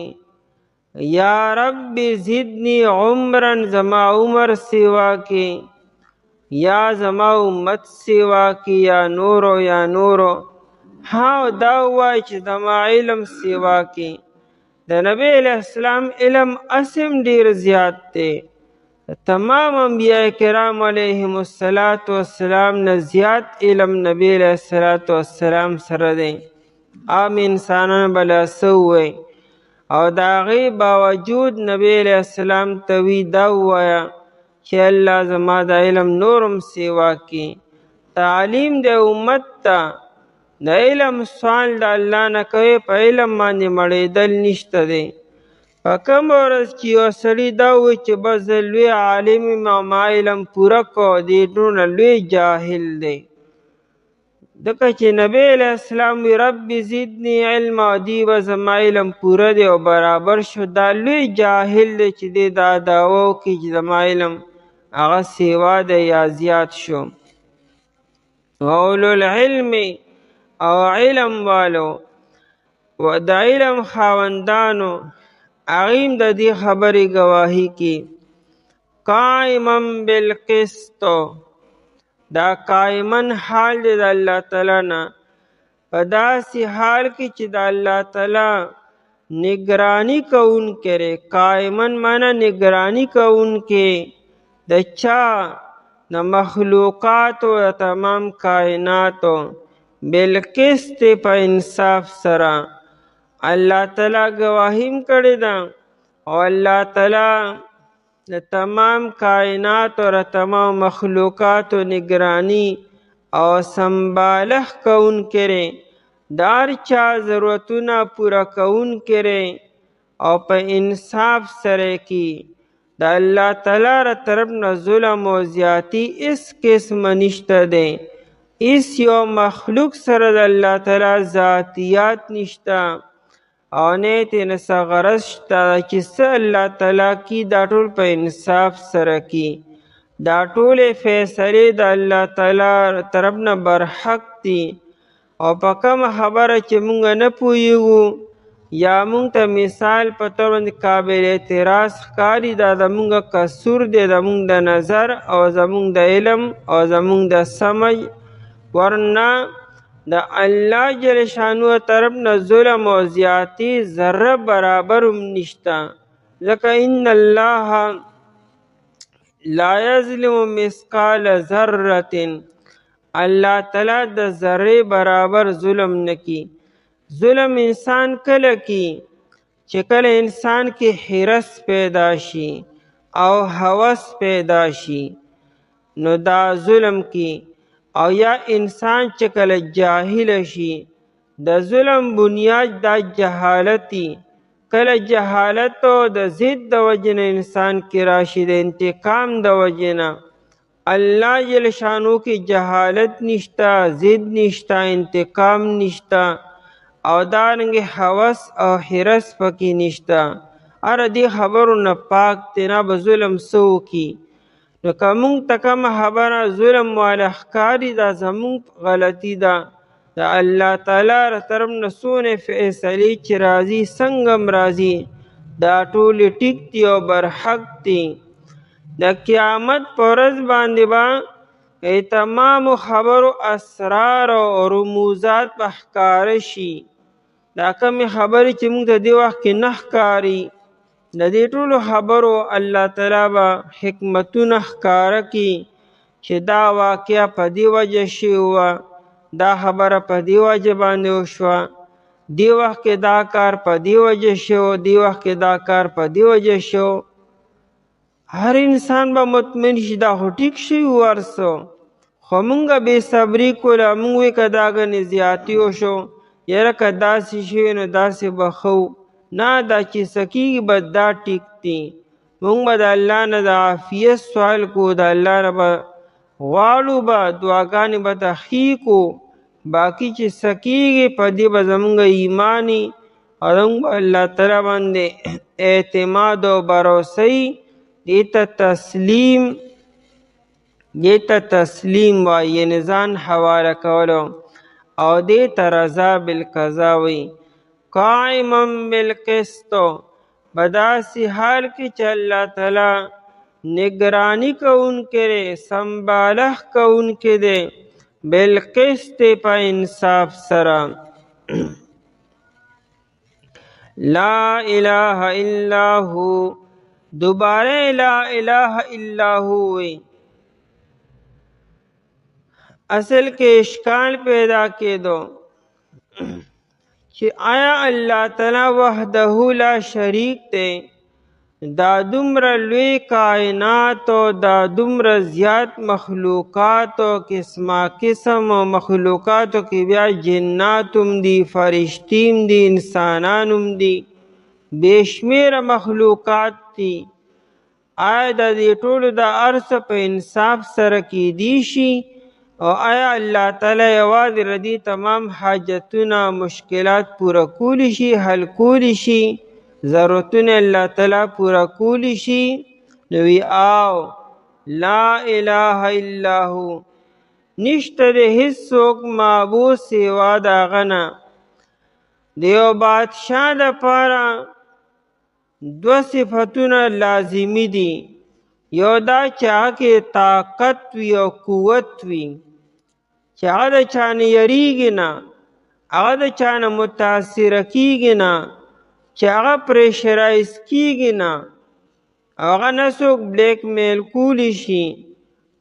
یا رب زدنی عمرا، زما عمر سیوا کې، یا زما امت سیوا کې، یا نورو. ها دا وای چې زما علم سیوا کې. د نبی علیہ السلام علم اسم ډیر زیات دی، تمام انبیاء کرام علیهم السلام نه زیات علم نبی علیہ السلام سره دی. عام انسانان بلا سوی او د هغې باوجود نبی علیہ السلام ته وی دا ووایه چې الله زما د علم نورم سیوا کې. تعلیم د امت ته د علم سوال د الله نه کوي، په علم باندې مړېدل نشته دی. په کوم ورځ چې یو سړي دا وایي چې بس زه لوی عالم یم او ما علم پوره کو، دی ټولنه لوی جاهل دی. ځکه چې نبی علیہ السلام وی رب زدنی علما، دی به زما علم پوره دی او برابر شو. دا لوی جاهل دی چې دی دا دعوه وکړي چې زما علم هغه سیوا دی یا زیات شو. اولوالعلم او علم والو و د علم خاوندانو هغې د دې خبرې گواهی کی قائما بالقسط. دا قائمن حال دی د الله تعالی نه، په داسې حال کې چې د الله تعالی نگرانی کوونکی دی. قائمن معنی نگرانی کوونکی د چا؟ د مخلوقاتو، د تمام کائناتو، بالقسط په انصاف سره. الله تعالی گواهیم کړې ده او الله تعالی د تمام کائنات اور تمام مخلوقات و نگرانی او سنبالښ کوونکی دی، د هر چا ضرورتونه پوره کوونکی دی او په انصاف سره کی. د الله تعالی را طرف نه ظلم او زیاتی اس قسمه نشته دی. اس یو مخلوق سره د الله تعالی ذاتیات نشته او نه ترې نه څه غرض شته چې څه الله تعالی کی دا ټول په انصاف سره کی. دا ټولې فیصلې د الله تعالی طرف نه برحق دي او په کومه خبره چې مونږ نه پوهیږو یا مونږ ته مثال په طور باندې قابل اعتراض ښکاري، دا زمونږ قصور دی، زمونږ د نظر او زمونږ د علم او زمونږ د سمج. ورنه د الله جل شانو طرف نه ظلم او زیاتی ذره برابر هم نشته، ځکه ان الله لا یظلم مثقال ذره، الله تعالی د ذرې برابر ظلم نکی. ظلم انسان کله کی چې کله انسان کې حرص پیدا شي او هوس پیدا شي نو دا ظلم کی، او یا انسان چې کله جاهل شي. د ظلم بنیاد دا جهالتی، کله جهالت او د ضد د وجنه انسان کې راشي د انتقام د وجنه. الله جل شانو کې جهالت نشتا، ضد نشتا، انتقام نشتا او دارنګ هوس او حرص پکې نشتا. اره دې خبرو نه پاک تینا به ظلم سو کی. نو که مونږ ته کومه خبره ظلم والا ښکاري دا زمونږ غلطي ده. د الله تعالی را طرف نه څونه فیصلې چې راځي څنګه هم راځي دا ټولې ټیک دي او برحق دي. د قیامت په ورځ باندې به تمامو خبرو اسرار او رموزات به ښکاره شي. دا کمې خبرې چې موږ ته دې وخت کې نه ښکاري، د دې ټولو خبرو الله تعالی به حکمتونه ښکاره کړي چې دا واقعه په دې وجه شوې وه، دا خبره په دې وجه باندې وشوه، دې وخت کې دا کار په دې وجه شو، دې وخت کې دا کار په دې وجه شو. هر انسان به مطمئن شي دا خو ټیک شوي ورسو، خو مونږ بې صبري کوله. مونږ وایي که دا ګنې زیاتي وشو، یاره که داسې شوي نو داسې به ښه. نه دا چې څه کېږي به دا ټیک دي. مونږ به د الله نه د عافیت سوال کوو، د الله نه به غواړو، به دعاګانې به ته ښې کو. باقي چې څه کېږي په دې به زمونږ ایماني او زمونږ به الله تعالی باندې اعتماد او بروسه دې ته تسلیم وایي، یعنې ځان حواله کولو او دې ته رضا بالقضا وایي. قائما بالقسط، په داسې حال کې چې الله تعالی نگرانی کوونکی دی، سنبالښ کوونکی دی، بالقسط په انصاف سره. لا اله الا هو، دوباره لا اله الا هو وی. اصل کې اشکال پیدا کېدو چې آیا الله تعالی وحده لا شریک دی؟ دا دومره لوی کائنات او دا دومره زیات مخلوقات او قسمه قسم مخلوقاتو کې بیا جنات هم دي، فرشتي هم دي، انسانان هم دي، بېشمېره مخلوقات دي. آیا د دې ټولو د هر څه په انصاف سره کیدی شي؟ او آیا الله تعالی یوازې د دې تمام حاجتونه مشکلات پوره کولی شي، حل کولی شي، ضرورتونه الله تعالی پوره کولی شي؟ نو وی آو لا اله الا هو، نشته د هیڅوک معبود سوا د هغه نه. د یو بادشاه دپاره دوه صفتونه لازمي دي. یو دا چې هغه کې طاقت وي او قوت وي، چې هغه د چا نه یریږي نه، هغه د چا نه متاثره کیږي نه، چې هغه پریشرایز کیږي نه، هغه نه څوک بلیک میل کولی شي.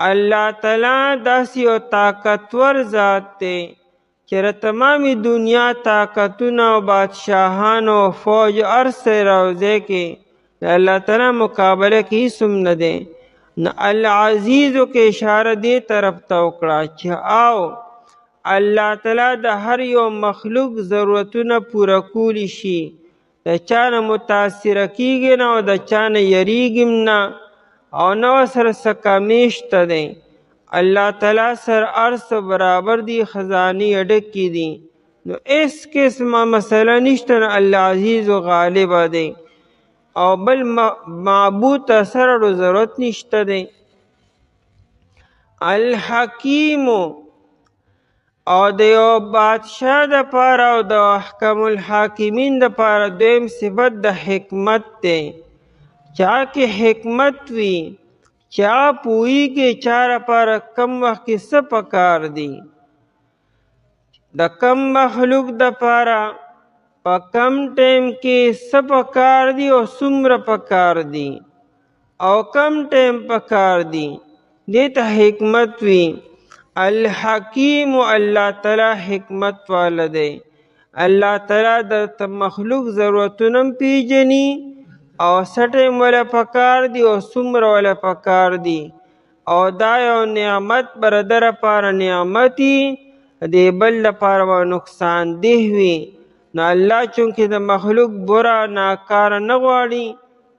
الله تعالی داسې یو طاقتور ذات دی چې د تمامي دنیا طاقتونه او بادشاهانو او فوج هر څه راوځی کې الله تعالی مقابله کې هیڅ هم نه دی. نو العزیزو کې اشاره دې طرف ته وکړه چې او الله تعالی د هر یو مخلوق ضرورتونه پوره کولی شي، د چا نه متاثره کیږي نه او د چا نه یریږي نه او نه ورسره څه کمی شته دی. الله تعالی سره هر څه برابر دي، خزانې ډکې دي، نو هیڅ قسمه مسله نشته. نو الله عزیز و غالبه دی او بل معبود ته سره ضرورت نشته دی. الحکیم او د یو بادشاه د پاره او د احکم الحاکمین د پاره دویم صفت د حکمت دی. چا کې حکمت وي، چا پوهیږي چا لپاره کم وخت کې څه پکار دي، د کم مخلوق د پاره په کم ټیم کې څه پکار دي او څومره پکار دي او کم ټیم پکار دي، دې ته حکمت وي. الحکیم الله تعالی حکمت والا دی. الله تعالی د مخلوق ضرورتونه پیژني او څه ټیم ولا پکار دي او څومره ولا پکار دي، او دا یو نعمت برادر لپاره نعمتي، د بل لپاره نقصان ده وي. نو الله چونکې د مخلوق بره ناکاره نه غواړي،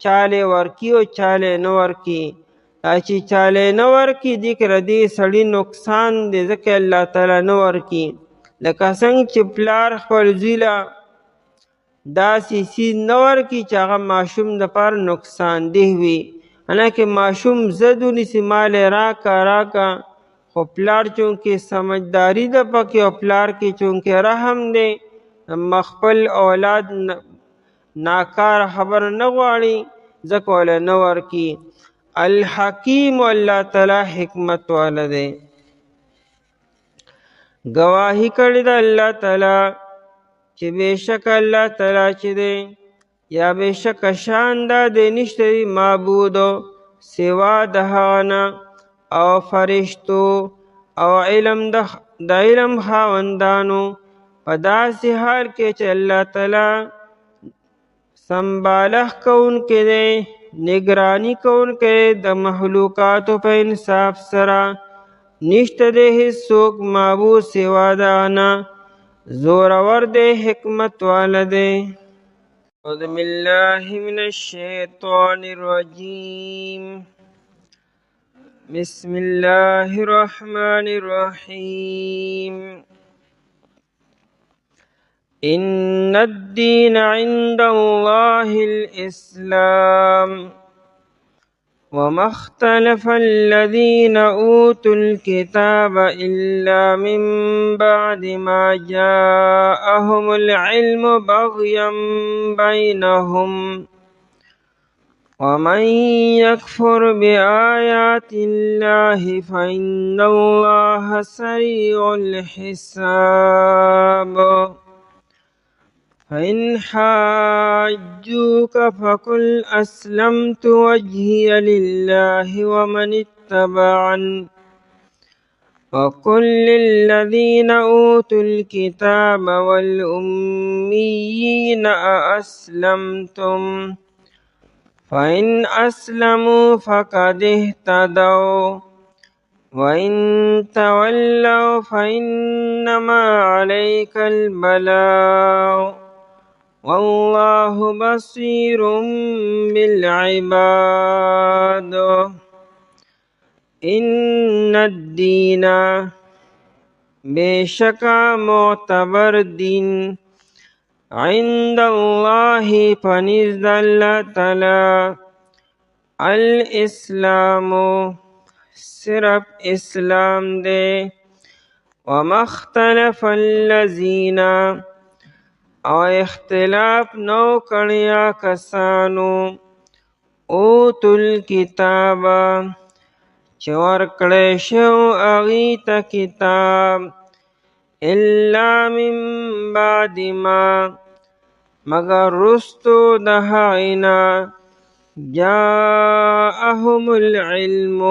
چاله ورکی او چاله نه ورکی. دا چې چاله نه ورکی دې کې ردی سړي نقصان دی، ځکه الله تعالی نه ورکی. لکه څنګه چې پلار خپل زوی له داسې څیز نه ورکي چې هغه ماشوم دپاره نقصان ده وي. حالانکه ماشوم ضد ونیسي مال راکه راکه، خو پلار چونکې سمجداري ده پکې او پلار کې چونکې رحم دی، خپل اولاد ناکار خبر نه غواړي ځکه ولا نه ورکي. الحکیم الله تعالی حکمت والا دی. گواهی کړی ده الله تعالی چې بېشک الله تعالی چې دی یا بېشک شان دا دی نشته دی معبودو سوا د هغه نه او فرشتو او د علم خاوندانو په داسې حال کې چې الله تعالی سنبالښ کوونکی دی، نگرانی کوونکی د مخلوقاتو په انصاف سره. نشته دی هیڅوک معبود سوا د هغه نه، زورور دی حکمت والا دی. اعوذ باللہ من الشیطان الرجیم، بسم اللہ الرحمن الرحیم. ان الدین عند اللہ الاسلام وما اختلف الذين اوتوا الكتاب الا من بعد ما جاءهم العلم بغيا بينهم ومن يكفر بآيات الله فإن الله سريع الحساب. فإن حاجوك فقل أسلمت وجهي لله ومن اتبعني وقل للذين أوتوا الكتاب والأميين أأسلمتم فإن أسلموا فقد اهتدوا وإن تولوا فإنما عليك البلاغ والله بصير بالعباد. ان الدین بشکا معتبر دین عند اللہ پنزد اللہ تعالی الاسلام صرف اسلام دے. وما اختلف الذین او اختلاف نو کړیا کسانو اوتو الکتاب چې ورکړی شو هغوی ته کتاب الا من بعد ما مگر رستو د هغې نه جاءهم العلم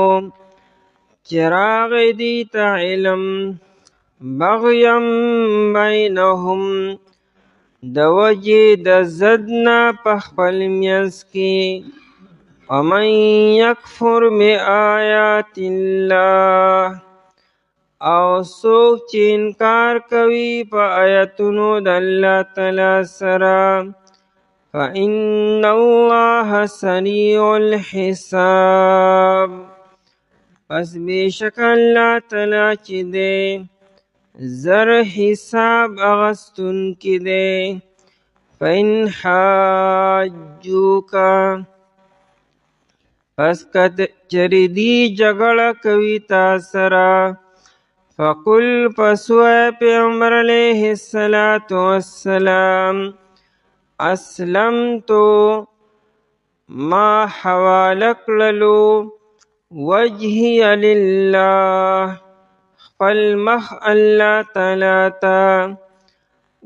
چې راغی دوی ته علم بغیا بینهم د وجې د ضد نه په خپل منځ کې ومن یکفر بآیات الله او څوک چې انکار کوي په آیتونو د الله تعالی سره فإن الله سریع الحساب پس بیشک الله تعالی چې دی زر حساب اغستونکی دی فإن حاجوک پس چری دی جګړه کوي تا سره فقل پس وایه پیغمبر علیه السلام اسلمتو ما حواله کړلو وجهی لله خپل مخ الله تعالی ته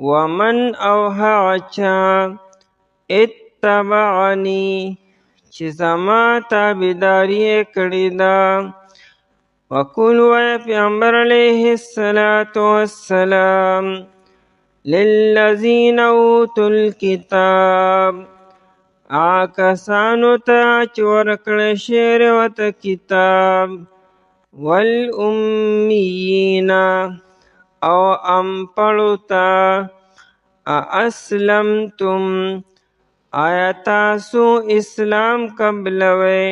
ومن او هغه چا اتبعنی چې زما تابعداري یې کړې ده وقل وایه پیغمبر علیه السلام للذین اوتوا الکتاب کسانو ته چې ورکړی شوی ورته کتاب والامیین او انپړو ته اسلمتم آیا تاسو اسلام قبلوئ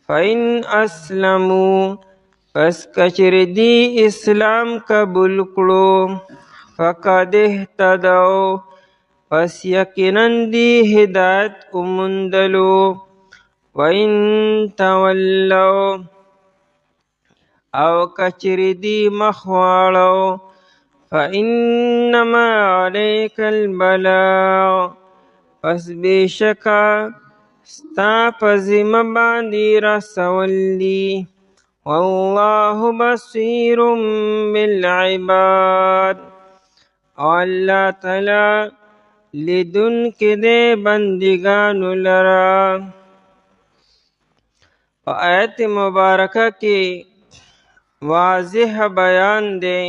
فإن اسلموا پس کچری دی اسلام قبول کړو فقد اهتدوا پس یقینا دی هدایت وموندلو وإن تولوا او کچری دی مخ واړو فإنما علیک البلاغ پس بیشکا ستا په ذمه باندې رسول دي والله بصیر بالعباد او الله تعالی لیدونکی دی بندگانو لره په آیت مبارکه کې واضح بیان دی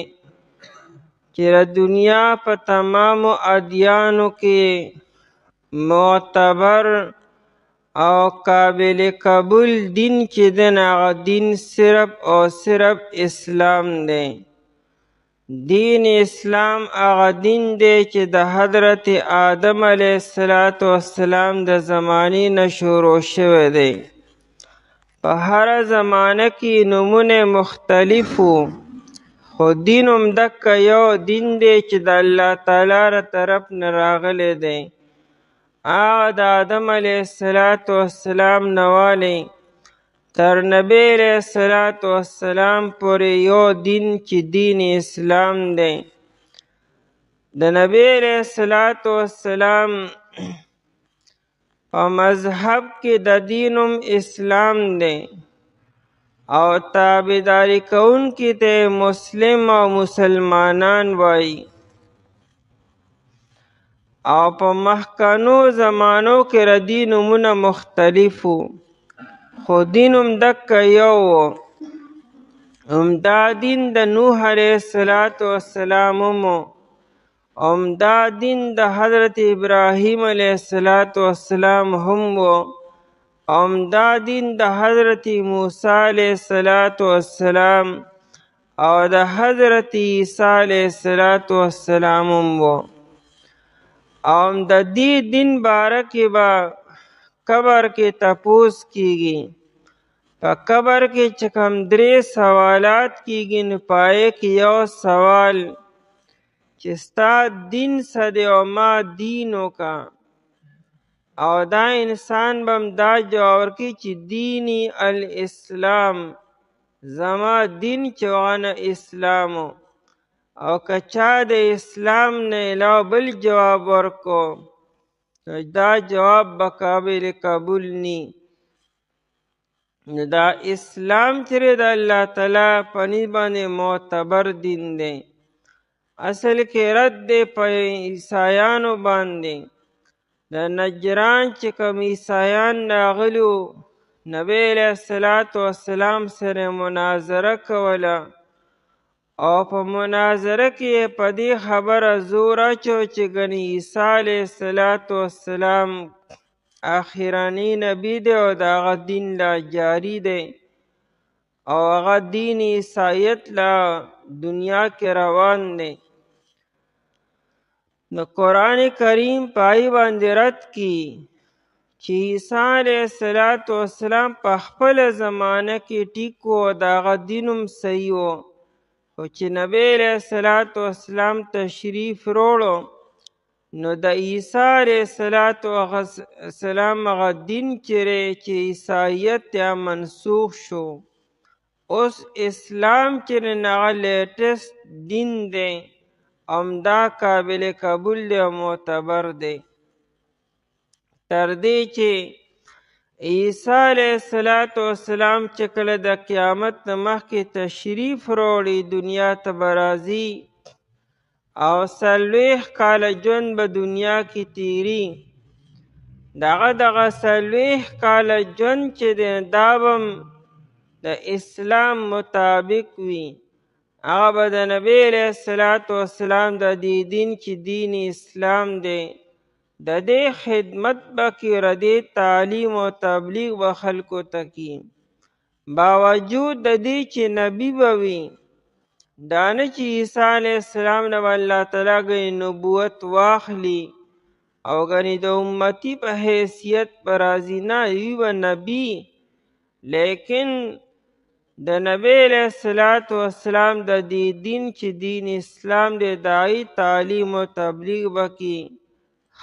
چې د دنیا په تمامو ادیانو کې معتبر او قابل قبول دین چې دی هغه دین صرف او صرف اسلام دی دین اسلام هغه دین دی چې د حضرت آدم علیه السلام د زمانې نه شروع شوی دی په هره زمانه کې نومونه مختلف وو خو دین هم دکه یو دین دی چې د الله تعالی له طرف نه راغلی دی هغه د آدم علیه السلام نه والی تر نبی علیه السلام پورې یو دین چې دین اسلام دی د نبی علیه السلام په مذهب کې د دینم اسلام دی او تابعداري کوونکي ته مسلم او مسلمانان وایي او په مخکنو زمانو کې ردی نومونه مختلف وو خو دین هم دکه یو و همدا دین د نوح علیه السلام و همدا دین د حضرت ابراهیم علیه السلام هم و همدا دین د حضرت موسی علیه السلام او د حضرت عیسی علیه السلام هم و او د دې دین باره کې به قبر کې تپوس کیږي په قبر کې چې کوم 3 سوالات کیږي نو پای کې یو سوال چې ستا دین څه دی او ما دین وکړه او دا انسان به هم دا جواب ورکړي چې دینی الاسلام زما دین چې هغه اسلام او که چا د اسلام نه علاوه بل جواب ورکو دا جواب به قابل قبول نی دا اسلام چې د الله تعالی په نسبت باندې معتبر دین دی اصل کې رد دی په عیسایانو باندې د نجران چې کوم عیسایان راغلو نبی علیه السلام سره مناظره کوله او په مناظره کې په دې خبره زور اچو چې ګنې عیسی علیه السلام آخرنی نبی دی او د هغه دین لا جاری دی او هغه دین عیسایت لا دنیا کې روان دی. نو قرآن کریم پای باندې رد کی چې عیسی علیه السلام په خپل زمانه کې ټیک و او د هغه دین هم صحیح و، خو چې نبی علیه السلام تشریف روړو نو د عیسی علیه السلام هغه دین چې عیسایت یا منسوخ شو. اوس اسلام چې هغه لیټسټ دین دی، همدا قابل قبول دی او معتبر دی. تر دې چې عیسی علیه السلام چې کله د قیامت نه مخکې تشریف راوړي دنیا ته به راځي او 40 کاله ژوند به دنیا کې تیري. دغه 40 کاله ژوند چې دی دا به د اسلام مطابق وي. هغه به د نبی علیه السلام د دې دین چې دین اسلام دی د دې خدمت به کوي، د دې تعلیم او تبلیغ به خلکو ته کوي. باوجود د دې چې نبی به وي، دا نه چې عیسی علیه السلام نه به الله تعالی ګنې نبوت واخلي او ګنې د امتی په حیثیت به راځي، نه وي به نبی، لیکن د نبی علیه السلام د دې دین چې دین اسلام دی د هغې تعلیم او تبلیغ به کوي،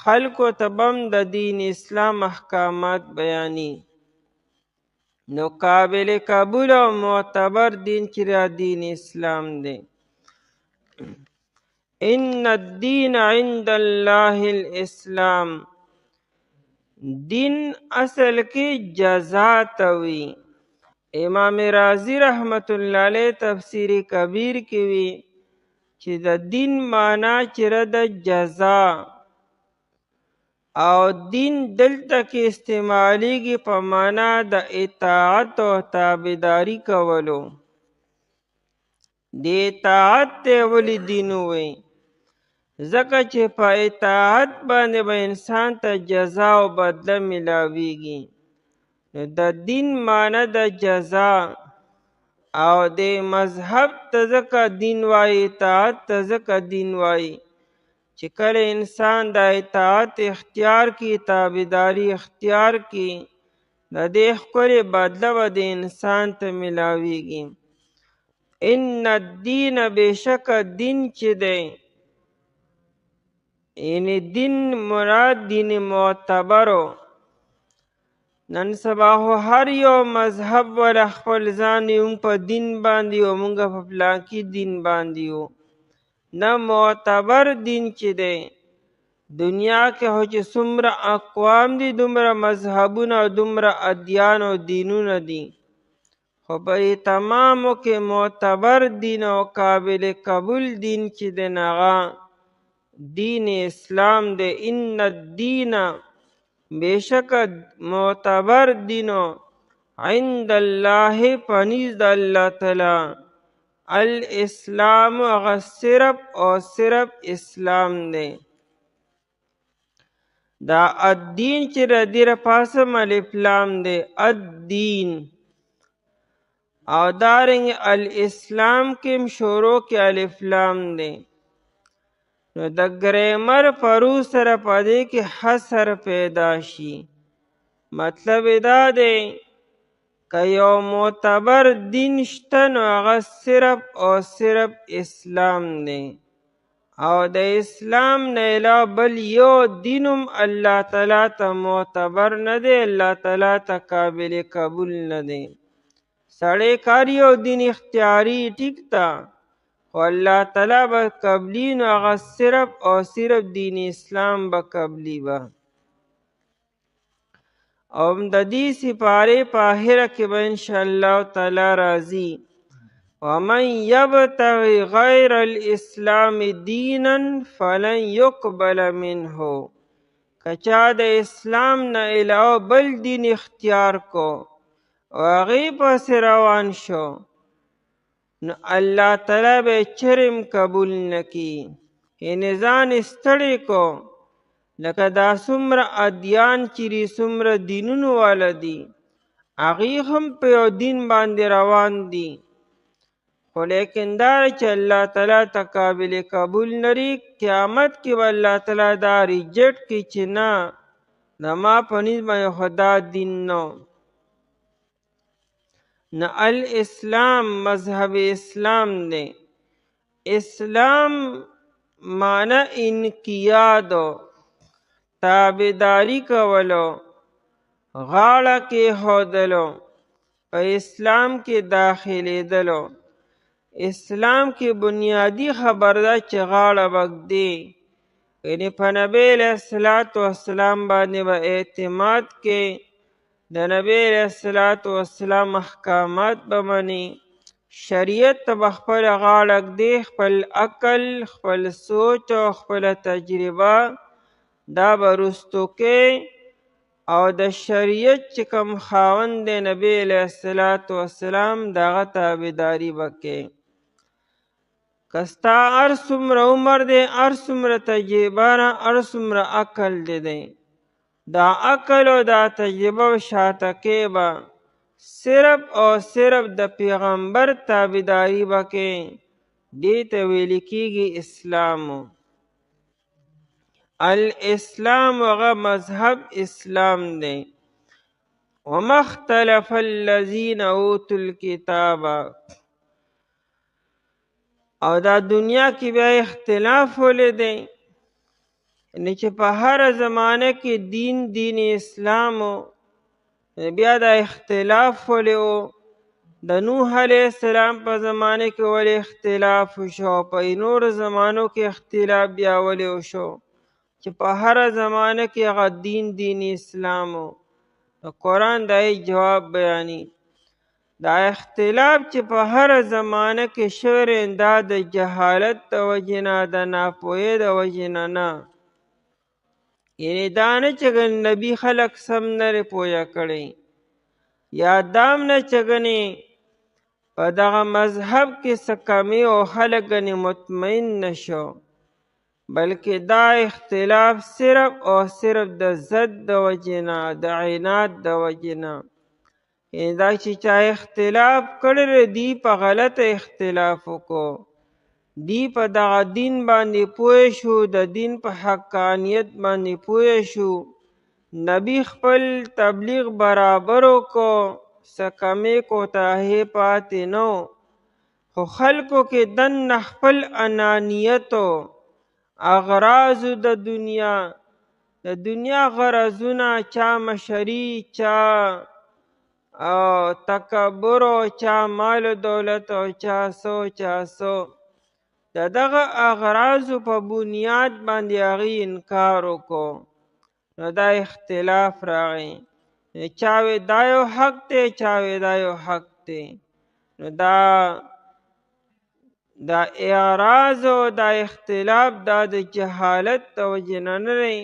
خلکو ته به هم د دین اسلام احکامات بیاني. نو قابل قبول او معتبر دین چې دین اسلام دی. ان الدین عند الله الاسلام، دین اصل کې جزا ته وي. امام رازی رحمت الله علیه تفسیر کبیر کې وی چې د دین معنا چې د جزا او دین دلته کې استعمالیږي په معنا د اطاعت او تابعداري کولو. د اطاعت ته ولې دین وی؟ ځکه چې په اطاعت باندې به انسان ته جزا او بدله ملاویږي. نو د دین معنی د جزا او د مذهب ته ځکه دین وایي، اطاعت ته ځکه دین وایي چې کله انسان د اطاعت اختیار کی، تابعداري اختیار کی، د دې ښکلې بدله به د انسان ته ملاویږي. ان الدین، بېشکه دین چې دی، یعنی دین مراد دین معتبرو. نن سبا خو هر یو مذهب ولا خپل ځان یو په دین باندې یو، مونږ په پلانکي دین باندې یو. نه، معتبر دین چې دی دنیا کې خو چې څومره اقوام دي دومره مذهبونه او دومره ادیان او دینونه دي، خو په تمامو کې معتبر دین او قابل قبول دین چې دی هغه دین اسلام دی. ان الدین، بېشکه معتبر دینو، عند الله، پنیز د الله تعالی، الاسلام، هغه صرف او صرف اسلام دی. دا الدین چې د دې پاسه الف لام دی، الدین. او دارنګ الاسلام کې شروع کې الف لام دی. نو د ګریمر پرو سره پدې کې حصر پیدا شي. مطلب دا دی که یو معتبر دین شته نو هغه صرف او صرف اسلام دی، او د اسلام نه علاوه بل یو دینم الله تعالی ته معتبر نه دی، الله تعالی ته قابل قبول نه دی. سړی کار یو دین اختیاري ټیک تا، خو الله تعالی به قبلی نو هغه صرف او صرف دین اسلام به قبلی به. او د دې سپارې په آخره کې به انشاءالله تعالی راځي ومن یبتغی غیر الاسلام دینا فلن یقبل منه. که چا د اسلام نه علاوه بل دین اختیار کو او هغې پسې روان شو نو الله تعالی به چرم قبول نکی. یعنی ځان ستړی کو لکه دا څومره ادیان چې دي څومره دینونو والا دي هغوی هم په یو دین باندې روان دي، خو لیکن دا چې الله تعالی ته قابل قبول لري، قیامت کې به الله تعالی دا ریجیکټ کړي چې نه زما په نسبت باندې خو دا دین نه. نه الاسلام مذهب اسلام دی. اسلام معنی انقیاد، تابعداري کولو، غاړه کېښودلو، په اسلام کې داخلېدلو. اسلام کې بنیادی خبر ده چې غاړه بږدي، یعنی په نبی علیه الصلاة والسلام باندې به اعتماد کې، د نبی علیه الصلاة والسلام احکامات به مني، شریعت ته به خپله غاړه ږدي، خپل عقل، خپل سوچ او خپله تجربه دا به رستو کې، او د شریعت چې کوم خاوند دی نبی علیه الصلاة والسلام د هغه تابعداري به کوي. که ستا هر څومره عمر دی، هر څومره تجربه ده، هر څومره عقل دی، دا عقل او دا تجربه شاته کې به صرف او صرف د پیغمبر تابعداري به کوي. دې ته ویل کېږي اسلام. الاسلام هغه مذهب اسلام دی. وما اختلف الذین اوتوا الکتاب، او دا دنیا کې بیا اختلاف ولې دی؟ یعنی چې په هر زمانه کې دین اسلام و، بیا دا اختلاف ولې و؟ د نوح علیه السلام په زمانه کې ولې اختلاف وشو؟ په نور زمانو کې اختلاف بیا ولې وشو چې په هر زمانه کې هغه دین اسلام و؟ قرآن دا جواب بیانی. دا اختلاف چې په هر زمانه کې شوی دا د جهالت د وجې نه، د ناپوهۍ د وجې نه. یعنی دا نه چې نبي خلک سم نه پوهه کړی، یا دام نه چې ګنې په دغه مذهب کې څه کمی او خلک ګنې مطمئن نشو، بلکې دا اختلاف صرف او صرف د ضد د وجې نه، د عناد د وجې نه. یعنی دا چې چا اختلاف کړی دی په غلطه اختلاف وکړو، دی په دغه دین باندې پوه شو، د دین په حقانیت باندې پوه شو، نبی خپل تبلیغ برابر وکړو، څه کمی کوتاهي پاتې نه، خو خلکو کې دننه خپل انانیتو، اغراضو د دنیا غرضونه، چا مشري، چا تکبر، او چا مال و دولت، او چا سو د دغه اغراضو په بنیاد باندې هغوی انکار وکړو، نو دا اختلاف راغی. چا وی دا یو حق دی، چا وی دا یو حق دی. نو دا اعراض او دا اختلاف دا د جهالت د وجې نه دی،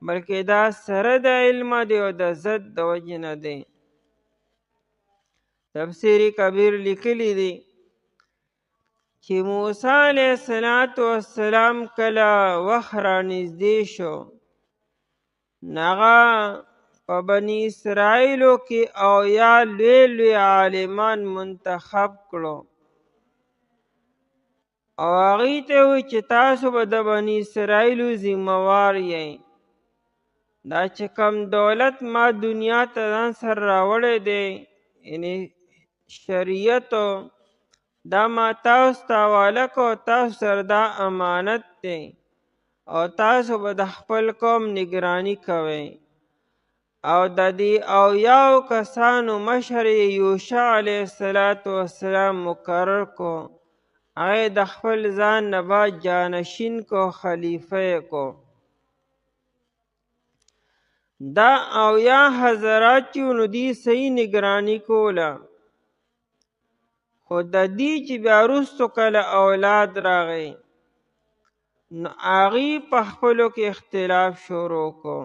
بلکې دا سره د علم دی او د ضد د وجې نه دی. تفسیر کبیر لیکلی دی چې موسی علیه السلام کله وخت رانږدې شو، هغه په بني اسرائیلو کې اویا لوی عالمان منتخب کړو، او هغوی ته وویل چې تاسو به د بني اسرائیلو ذمهوار یئ. دا چې کوم دولت ما دنیا ته ځان سره راوړی دی، یعنی شریعتو، دا ما تاسو ته حواله کړو، تاسو سره دا امانت دی، او تاسو به د خپل قوم نگرانی کوئ. او د دې اویاو کسانو مشر یوشع علیه السلام مقرر کو، هغه د خپل ځان نه بعد جانشین کو، خلیفه کو. دا اویا حضرات چې نو دې صحیح نگرانی کوله، خو د دې چې بیا وروستو کله اولاد راغی، نو هغوی په خپلو کې اختلاف شروع کو،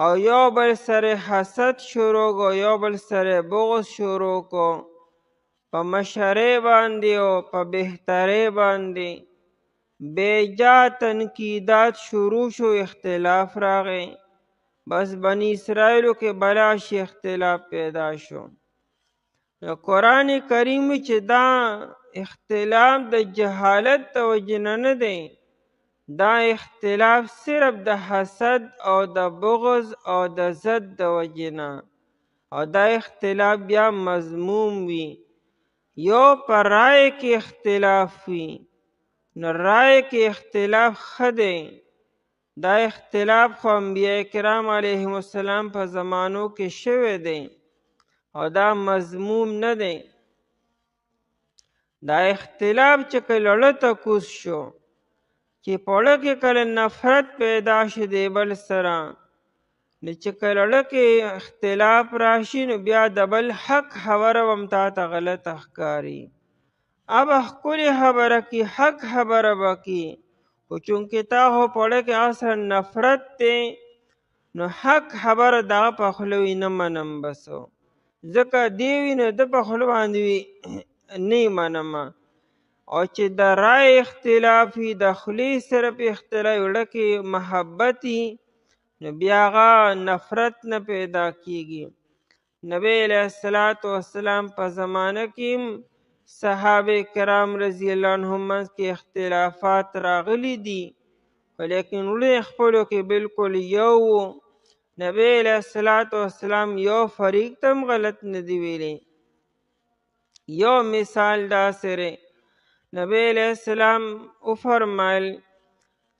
او یو بل سره حسد شروع کو، یو بل سره بغض شروع کو، په مشرۍ باندې او په بهترۍ باندې بیجا تنقیدات شروع شو، اختلاف راغی. بس بنی اسرائیلو کې بلا شي اختلاف پیدا شو. قرآن کریم چې دا اختلاف د جهالت د وجې نه دی، دا اختلاف صرف د حسد او د بغض او د ضد د وجې نه، او دا اختلاف بیا مضموم وي. یو پر رائے کې اختلاف وي، نو رائے کې اختلاف ښه دی. دا اختلاف خو انبیاء کرام علیهم السلام په زمانو کې شوی دی او دا مضموم نه دی. دا اختلاف چې کله ړه ته کوز شو، چې په ړه کې کله نفرت پیدا شي د بل سره، نو چې کله ړه کې اختلاف راشي، نو بیا د بل حق خبره هم تا ته غلطه ښکاري. اب ښکلې خبره کې حق خبره به کې، خو چونکې تا خو په ړه کې اصلا نفرت دی، نو حق خبره دغه په خوله وي نه منم بسو، ځکه دی وي نو ده په خوله باندې وي نه یې منمه. او چې د رای اختلاف وي، د خولې صرف اختلاف، ړه کې محبت وي، نو بیا هغه نفرت نه پیدا کیږي. نبی علیه السلام په زمانه کې صحابه کرام رضی الله عنهم منځ کې اختلافات راغلي دي، ولیکن ولې خپلو کې بالکل یو و. نبی علیه السلام یو فریق ته هم غلط نه دی ویلی. یو مثال داسې دی، نبی علیه السلام وفرمایل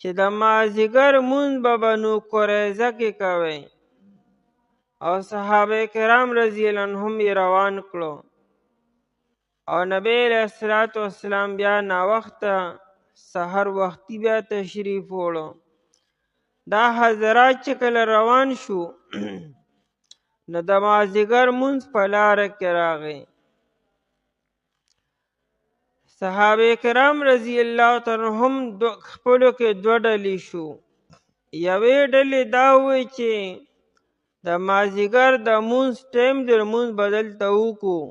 چې د مازدیګر لمونځ به بنو قریظه کې کوئ، او صحابه کرام رضی الله عنهم یې روان کړو. او نبی علیه السلام بیا ناوخته سحر وختي بیا تشریف وړو. دا حضرات چې کله روان شو، نو د مازدیګر لمونځ په لاره کې راغی. صحابه کرام رضی الله تعالی عنهم خپلو کې دوه ډلې شو. یوې ډلې دا ووی چې د مازدیګر د لمونځ ټیم د لمونځ به دلته وکړو،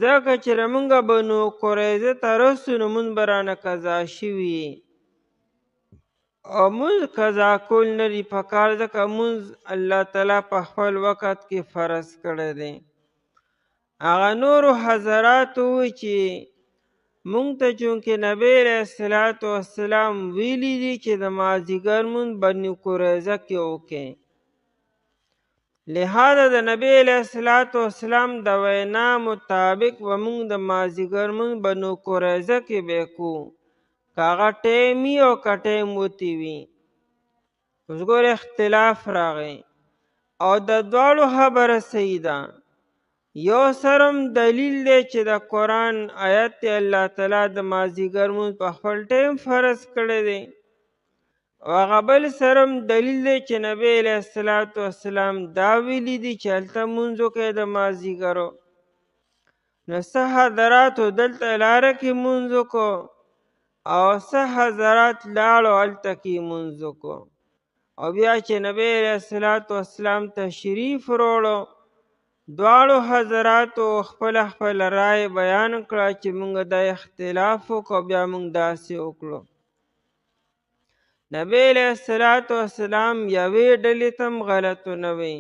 ځکه چې موږ بنو قریظه ته رسو نو مونځ به رانه قضا شوي، او مونځ قضا کول نه دي پکار، ځکه مونځ الله تعالی په خپل وخت کې فرض کړی دی. هغه نورو حضراتو ووی چې مونږ ته چونکې نبی علیه السلام ویلي دي چې د مازدیګر لمونځ بنو قریظه کې وکړئ، لہذا د نبی علیه السلام د وینا مطابق به مونږ د مازدیګر لمونځ بنو قریظه کې به کوو، که هغه ټیم وي او که ټیم وتی وي. اوس ګوره اختلاف راغی، او د دواړو خبره صحیح ده. یو سرم دلیل دی چې د قرآن آیت دی، الله تعالی د مازدیګر لمونځ په خپل ټیم فرض کړی دی، او هغه بل سرم دلیل دی چې نبی علیه السلام دا ویلي دي چې هلته لمونځ وکړئ د مازدیګرو. نو څه حضراتو دلته لاره کې لمونځ وکړو، او څه حضرات لاړو هلته کې لمونځ وکړو. او بیا چې نبی علیه السلام تشریف وروړو، دواړو حضراتو خپل رای بیان کړه چې مونږ دا اختلاف وکړو، بیا مونږ داسې وکړو. نبی علیه السلام یوې ډلې ته هم غلطونه وی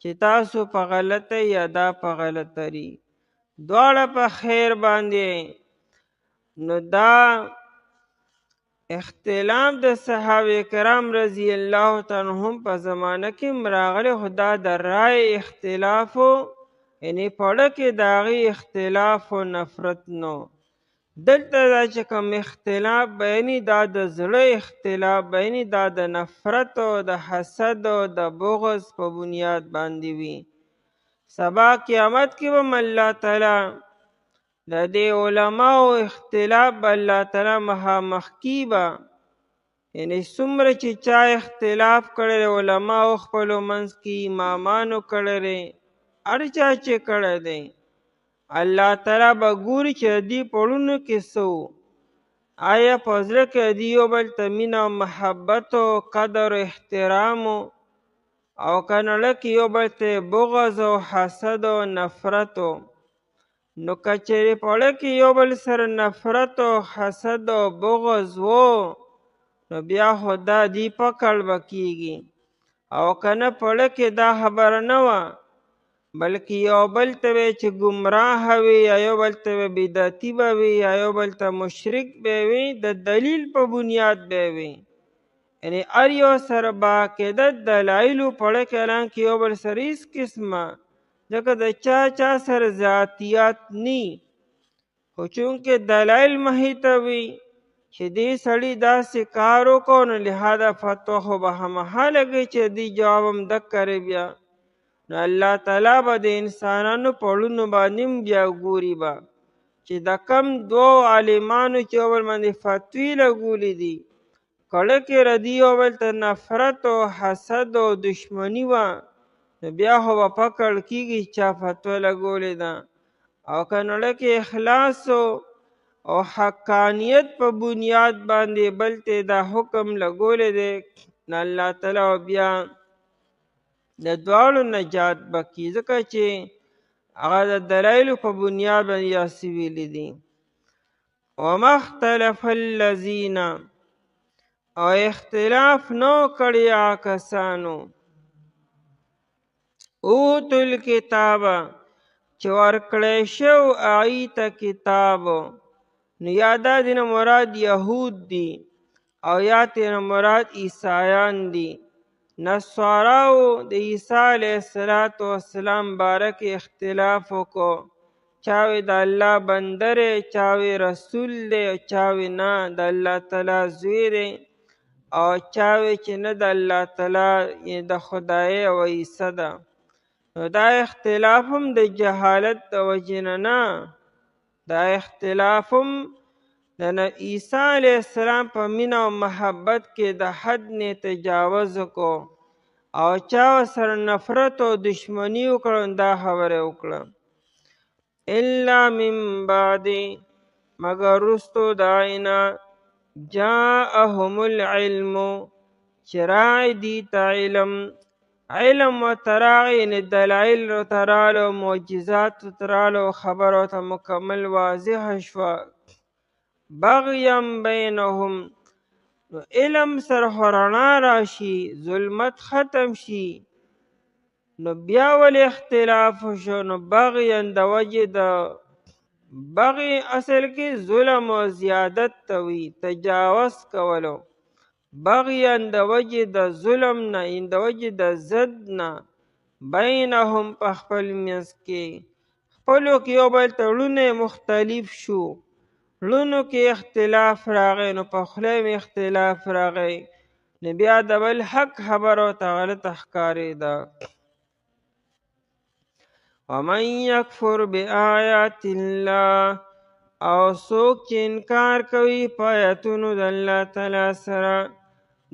چې تاسو په غلطه یا دا په غلطه ری، دواړه په خیر باندې. نو دا اختلاف د صحابه کرام رضی الله تعالی عنهم په زمانه کې راغلی، خو دا د رای اختلاف و، یعنی پړه کې د هغې اختلاف و نفرت نو. دلته دا چې کوم اختلاف بیاني، دا د زړه اختلاف بیاني، دا د نفرت او د حسد او د بغض په بنیاد باندې وي. سبا قیامت کې به الله تعالی د دې علماو اختلاف به الله تعالی مخامخ کی به، یعنی څومره چې چا اختلاف کړی دی علماو خپلو منځ کې، امامانو کړی دی، هر چا چې کړی دی، الله تعالی به ګوري چې د دې په زړونو کې څه و. آیا په زړه کې د یو بل ته مینه او محبت او قدر او احترام او که نه لکه یو بل ته بغض او حسد او نفرت و. نو کچرې پړه کې یو بل سره نفرت او حسد او بغض و نو بیا خو دا دی پکړ به کېږي. او که نه پړه کې دا خبره نه وه بلکې یو بل ته به چې ګمراه وي یا یو بل ته به بدعتي به وي یا یو بل ته مشرک به وي د دلیل په بنیاد به وي. یعنې هر یو سره باقاعده دلایلو پړه کې حالانکې یو بل سره هېڅ قسمه ځکه د چا سره ذاتیات نی خو چونکې دلایل مخې ته وي چې دې سړي داسې کار وکړو نو لهذا فتوا خو به همخا لګوي چې دې جواب هم دک بیا نو الله تعالی به د انسانانو په ړونو باندې هم بیا ګوري به چې د کم دوو عالمانو چې یو بل باندې فتوی لګولي دي کړه کې ردي یو بل ته نفرت او حسد او دشمني وه نو بیا خو به پکړ کېږي چا فتوا لګولې ده. او که نړه کې اخلاص او حقانیت په بنیاد باندې بل ته دا حکم لګولی دی نو الله تعالی بیا د دواړو نجات به کي ځکه چې هغه د دلایلو په بنیاد باندې داسې ویلي دي. وما اختلف الذین او اختلاف نو کړی هغه کسانو اوتو الکتاب چې ورکړی شو هغوی ته کتاب نو یا دا دینه مراد یهود دي او یا تینا مراد عیسایان دي. نصاراو د عیسی علیه السلام باره کې اختلاف وکړو چاوی د الله بنده دی چاوی رسول دی چاوی نه د الله تعالی زوی دی او چاوی چې نه د الله تعالی د خدای او عیسی ده. نو دا اختلاف هم د جهالت د وجې نه دا اختلاف هم د عیسی علیه السلام په مینه او محبت کې د حد نه تجاوز وکړو او چا سره نفرت او دشمني وکړو دا خبره وکړه. الا من بعد مگر وروستو د هغې نه جاءهم العلم چې راغی دي ته علم ورته راغی یعنې دلایل ورته راغلو معجزات ورته راغلو خبره ورته مکمل واضحه شوه. بغیم بینهم نو علم سره خو رڼا راشي ظلمت ختم شي نو بیا ولې اختلاف شو نو بغیا د وجې د بغي اصل کې ظلم او زیادت ته وي تجاوز کولو بغیا د وجې د ظلم نه د وجې د ضد نه بینهم په خپل منځ کې خپلو کې یو بل ته ړونه مختلف شو ړونو کې اختلاف راغی نو په خوله مې اختلاف راغی نو بیا د بل حق خبره ورته غلطه ښکارېده. ومن یکفر بآیات الله او څوک چې انکار کوي په آیتونو د الله تعالی سره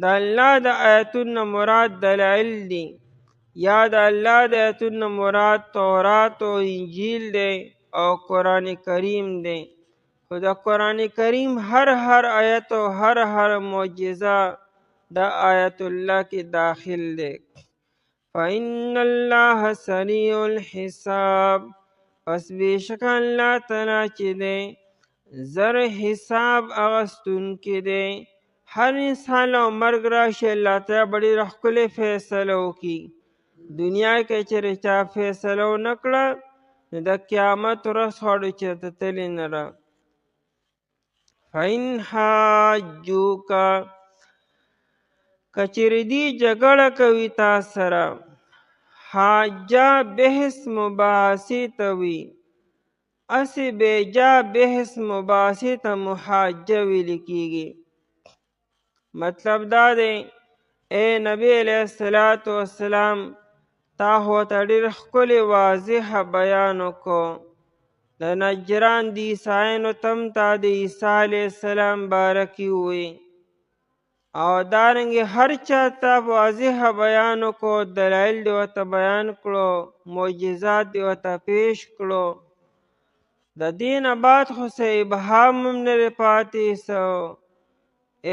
د الله د آیتونو مراد دلایل دي یا د الله د آیتونو مراد تورات او انجیل دی او قرآن کریم دی خو د قرآن کریم هر آیت او هر معجزه د آیت الله کې داخل دی. فإن الله سریع الحساب پس بیشک الله تعالی چې دی زر حساب اغستونکی دی. هر انسان او مرګ راشي الله تعالی به ډېره ښکلې فیصله وکړي. دنیا کې چېرې چا فیصله ونه کړه نو د قیامت ورځ خواړو چېرته تللی نه ده. فإن حاجوک کچېرې دی جګړه کوي تا سره حاجه بحث مباحثې ته وي اسې بیجا بحث مباحثې ته محاجه ویل کېږي. مطلب دا دی اے نبی علیه السلام تا خو ورته ډېر ښکلې واضحه بیان وکړو د نجران د عیسایانو تم تا د عیسی علیه السلام باره کې ووایي او دارنګې هر چا ته واضحه بیان وکړو دلایل دې ورته بیان کړو معجزات دې ورته پیش کړو. د دې نه بعد خو څه ابهام هم نه دی پاتې څه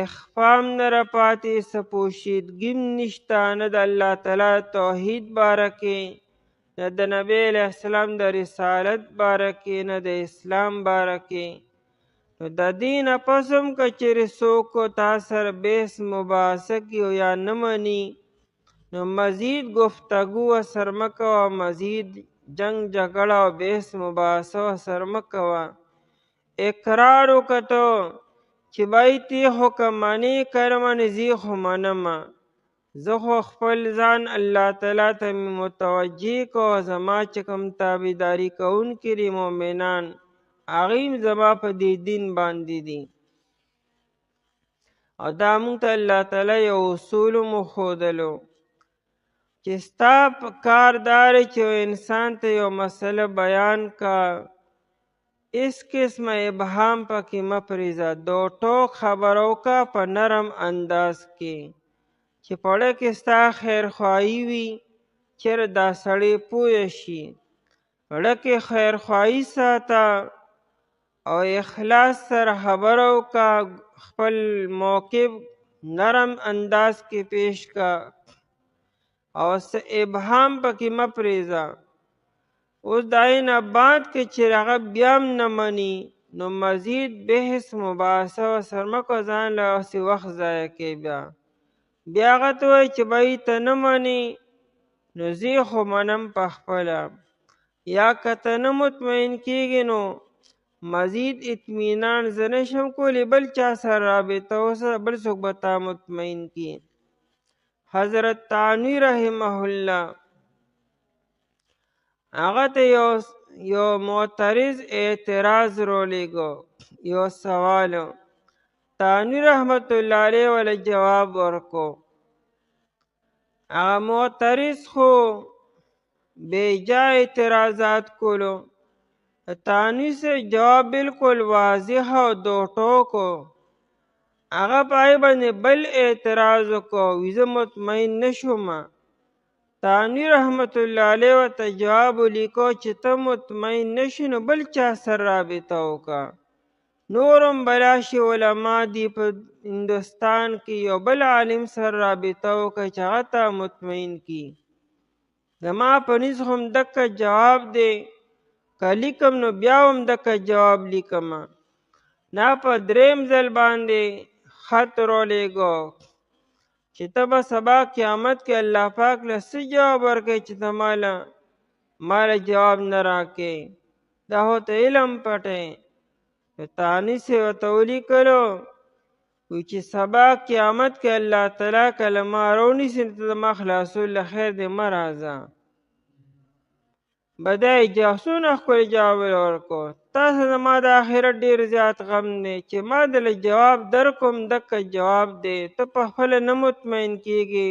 اخفا هم نه راپاتې څه پوشیدګي هم نشته نه د الله تعالی توحید باره کې نه د نبی علیه السلام د رسالت باره کې نه د اسلام باره کې. نو د دې نه پس هم که چېرې څوک تا سره بحث مباحثه کي او یا نه مني نو مزید گفتگو ورسره مه کوه، مزید جنگ جګړه او بحث مباحثه ورسره مه کوه. اقرار وکړه ته چې بای تی خو که منې که نه منې زه خو منمه، زه خو خپل ځان الله تعالی ته مې متوجه کړو، زما چې کوم تابعداري کوونکي دي مؤمنان هغوی هم زما په دې دین باندې دي. او دا موږ ته الله تعالی یو اصول هم وښودلو چې ستا په کار دا دی چې انسان ته یو مسله بیان کا، هېڅ قسمه ابهام پکې مه پرېږده، دو ټوک خبره وکړه په نرم انداز کې چې په زړه کې ستا خیرخواهي وي، چېرې دا سړی پوه شي. زړه کې خیرخواهي ساته او اخلاص سره خبره وکړه، خپل موقف نرم انداز کې پیش کا او څه ابهام پکې مه پرېږده. اوس د هغې نه بعد که چېرې هغه بیا هم نه مني نو مزید بحث مباحثه ورسره مه کوه، ځان له هسې وخت ضایع کوې. بیا هغه ته وایي چې بهی ته نه منې نو زه خو منم پخپله، یا که ته نه مطمئن کېږې نو مزید اطمینان زه نشم کولی، بل چا سره رابطه وسه، بل څوک به تا مطمئن کړي. حضرت تانوی رحمه الله هغه ته یو معترض اعتراض راولېږه، یو سوال. تانوی رحمت الله علیه وله جواب ورکړو. هغه معترض خو بیجا اعتراضات کولو، تانوی سے جواب بالکل واضح او دو ټوکو. هغه په هغې باندې بل اعتراض وکړو، وي زه مطمئن نشوم. تانوی رحمت الله علیه ورته جواب ولیکو چې ته مطمئن نشې نو بل چا سره رابطه وکړه. نور هم بلاشي علما دي په هندوستان کې، یو بل عالم سره رابطه وکړه چې هغه ته مطمئن کړي. زما په نیز خو همدقه جواب دی، که لیکم نو بیا هم دقه جواب لیکم. نا په دریم ځل باندې خط راولېږو چې ته به سبا قیامت کې الله پاک له څه جواب ورکوې چې ته ماله جواب نه راکوې، دا خو ته علم پټې. تانوی صاحب ورته ولیکلو چې سبا قیامت کې الله تعالی کله ما رونیسي نو ته زما خلاصول له خیر دی مه راځه. بدای څونه ښکلی جواب ورکړو. تاسو زما د آخرت ډېر زیات غم دی چې ما دله جواب درکوم دقه جواب دی، ته پخپله نه مطمئن کېږې،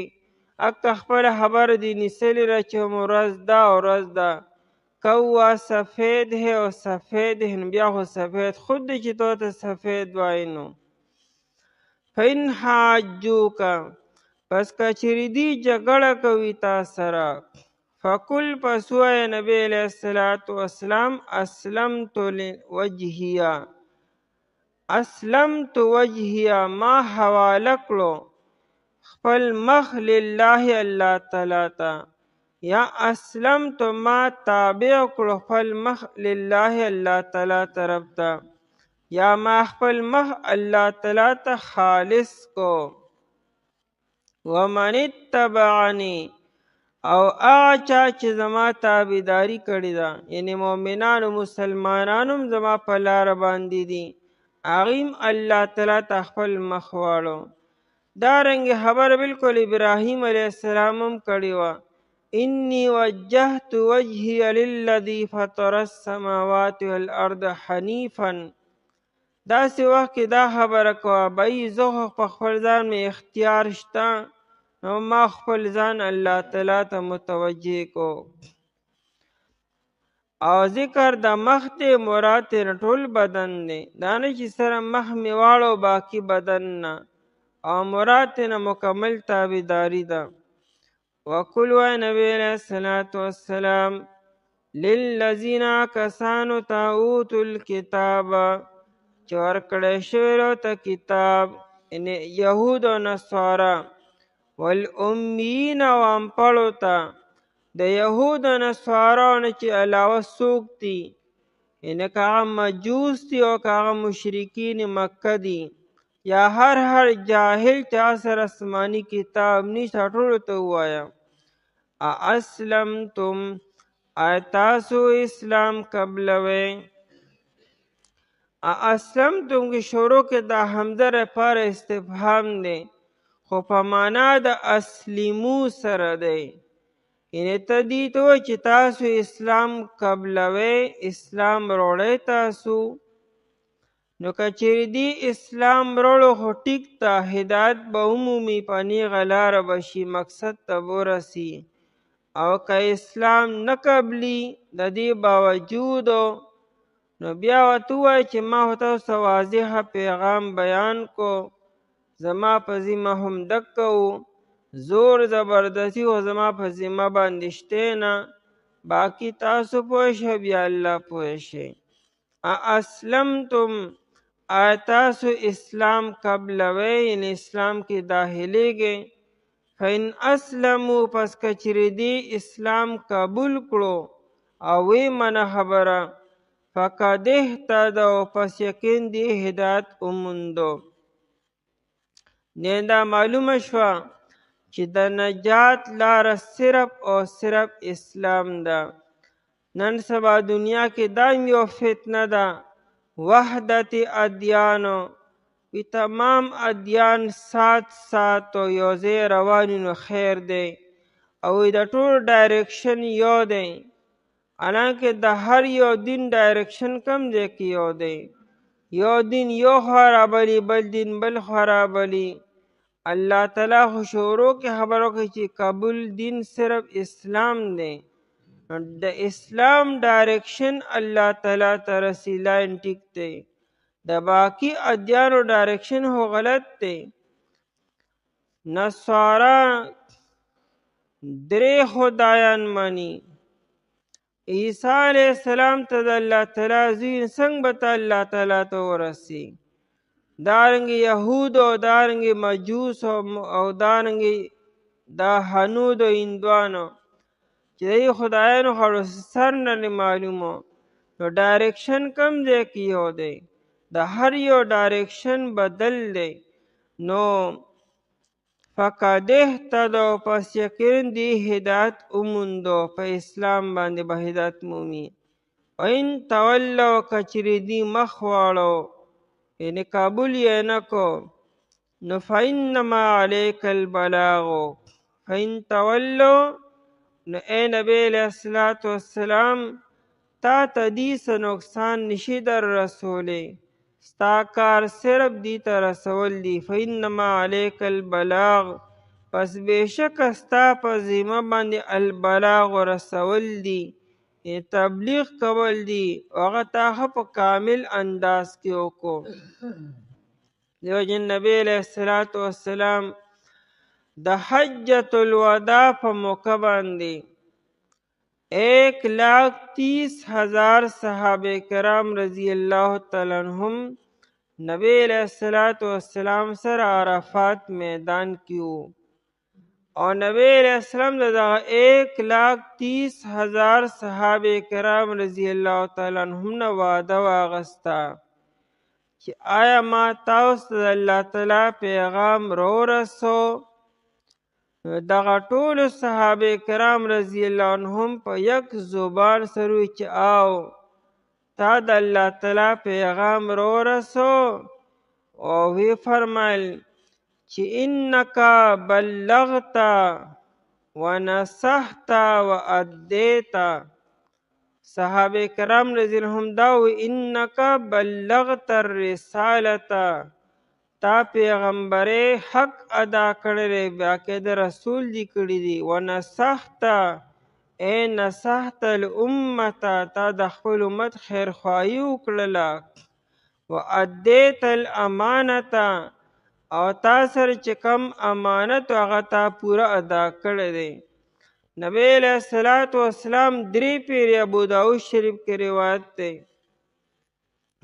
اکه خپله خبره دې نیسلې ده چې ورځ ده او ورځ ده، کوا سفید ہے او سفید ہے، نو بیا خو سفید خود دی چې تو ته سفید وایي. نو فإن حاجوکه پس که چېرې دوی جګړه کوي تا سره، فقل پس ووایه نبی علیه السلام اسلمت وجهیه ما حواله کړو خپل مخ لله الله تعالی ته، یا اسلمت ما تابع کړو خپل مخ لله الله تعالی طرف ته، یا ما خپل مخ الله تعالی ته خالص کو. ومن اتبعنی او هغه چا چې زما تابعداري کړې ده، یعنی مؤمنانو مسلمانانو هم زما په لاره باندې دي، هغوی هم الله تعالی ته خپل مخ واړو. دارنګې خبره بالکل ابراهیم علیه السلام هم کړې وه، انی وجهت وجهی للذی فطر السماوات والارض حنیفا. داسې وخت کې دا خبره کوه بهی زه خو په خپل ځان مې اختیار شته نو ما خپل ځان الله تعالی ته متوجه کو. او ذکر د مخ دی مراد ترې ټول بدن دی، دا نه چې سره مخ مې واړو باقي بدن نه، او مراد ترې مکمل تابعداري ده. وقل وای نبی علیه السلام للذین کسانو ته اوتو الکتاب چې ورکړی شوی ته کتاب، یعنې یهود او نصارا، والامیین او انپړو ته، د یهود نصارو نه چې علاوه څوک دي، یعنې که هغه مجوس دي او که هغه مشرکین مکه دي، یا هر جاهل چې هغه سره آسماني کتاب نشته، ټولو ته ووایه اسلمتم، آیا تاسو اسلام قبلوئ؟ اسلمتم کې شروع کې دا حمزه لپاره استفهام دی، خو په معنا د اسلمو سره دی. یعنې ته دې ته وایي چې تاسو اسلام قبلوئ، اسلام راوړئ تاسو. نو که چیرې دې اسلام راوړو خو ټیک ته هدایت به ومومي، په نیغه لاره به شي، مقصد ته به ورسي. او که اسلام نه قبلي د دې باوجود، نو بیا ورته ووایه چې ما خو تاسو ته واضحه پیغام بیان کو، زما په ذمه هم دکه و، زور زبردستي خو زما په ذمه باندې شته نه، باقي تاسو پوه شئ بیا الله پوه شئ. اسلمتم، آیا تاسو اسلام قبلوئ، یعنې اسلام کې داخلیږئ؟ فإن اسلمو، پس که چیرې دې اسلام قبول کړو او وی منه خبره، فقد اهتدوا، پس یقین دې هدایت وموندو. نه دا معلومه شوه چې د نجات لاره صرف او صرف اسلام ده. نن سبا دنیا کې دا یو فتنه ده، وحدت ادیانو، وی تمام ادیان سات او یو ځای روان نو خیر دی، او د ټول ډایرکشن یو دی. حالانکه د هر یو دین ډایرکشن کم دی کې یو دی، یو دین یو خوا رابلي، بل دین بل خوا رابلي. الله تعالی خو شروع کې خبر وکړي چې قبول دین صرف اسلام دی. د اسلام ډایرکشن الله تعالی ته رسي، لاین ټیک دی. د باقی ادیانو ډایرکشن هو غلط دی. نصارا 3 خدایان مني. عیسی علیه السلام ته د الله تعالی زوی، څنګه به ته الله تعالی ته ورسي؟ دارنګې یهود او دارنګې مجوس او دارنګې دا هنود او هندوانو چې د خدایانو خړو سر نه معلومو، نو ډایرکشن کم دی کې یو دی، د هر یو ډایرکشن بدل دی. نو فقد اهتدوا، پس یقین دی هدایت وموندو، په اسلام باندې به هدایت مومي. وان تولوا، که چیرې دی مخ واړو، یعنې قبول یې نه کو، نو فانما علیک البلاغ. فان تولوا، نو اے نبی علیہ السلام تا ته دې څه نقصان نشي در رسولی، ستا کار صرف دی ته رسول دی. فانما علیک البلاغ، پس بېشکه ستا په ذمه باندې البلاغ رسول دی، تبلیغ کول دی، هغه تا ښه په کامل انداز کې وکړو. دیو جن نبی علیہ السلام د حجۃ الوداع په موقع باندې 1,30,000 صحابه کرام رضی الله تعالی عنهم نبی علیہ السلام سره عرفات میدان کې وو، او نبی علیہ السلام دغه 1,30,000 صحابه کرام رضی الله تعالی عنهم نه وعده واغسته چې آیا ما تاسو ته د الله تعالی پیغام راورسو؟ دغه ټولو صحابه کرام رضی الله عنهم په یک زبان سره وویل چې آو، تا د الله تعالی پیغام راورسو؟ او وی فرمایل چې انک بلغت ونصحت وادیت. صحابه کرام رضی الله عنهم دا وی انک بلغت الرسالته، تا پیغمبرې حق ادا کړی، باقاعده رسول دی کړی دی. ونصحت، اے نصحت الامته، تا د خپل امت خیرخواهي وکړله. وادیت الامانته، او تا سره چې کم امانت هغه تا پوره ادا کړی دی. نبی علیہ السلام 3 پیری ابو داود شریف کې روایت دی،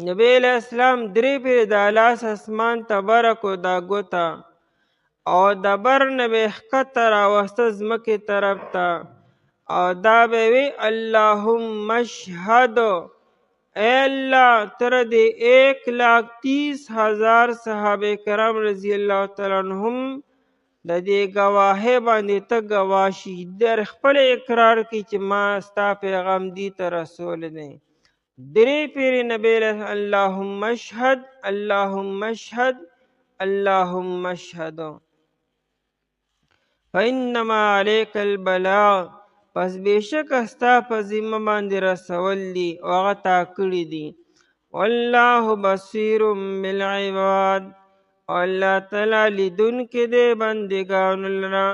نبی علیہ السلام 3 پیری د لاس اسمان ته برکو دا ګوته، او د بر نه به ښکته راوسته ځمکې طرف ته، او دا به وی اللهم اشهد اے اللہ تر دے 1,30,000 صحابه کرام رضی اللہ تعالی عنہم د دې ګواهۍ باندې ته ګواه شي در خپل اقرار کې چې ما ستا پیغام دی ته رسول دی درې پیرې نبی اللهم اشهد اللهم اشهد اللهم اشهد فإنما عليك البلاغ پس بیشک استا په ذمه باندې رسول دي او هغه تا کړي دي والله بصیر بالعباد او الله تعالی لیدونکی دی بندګانو لره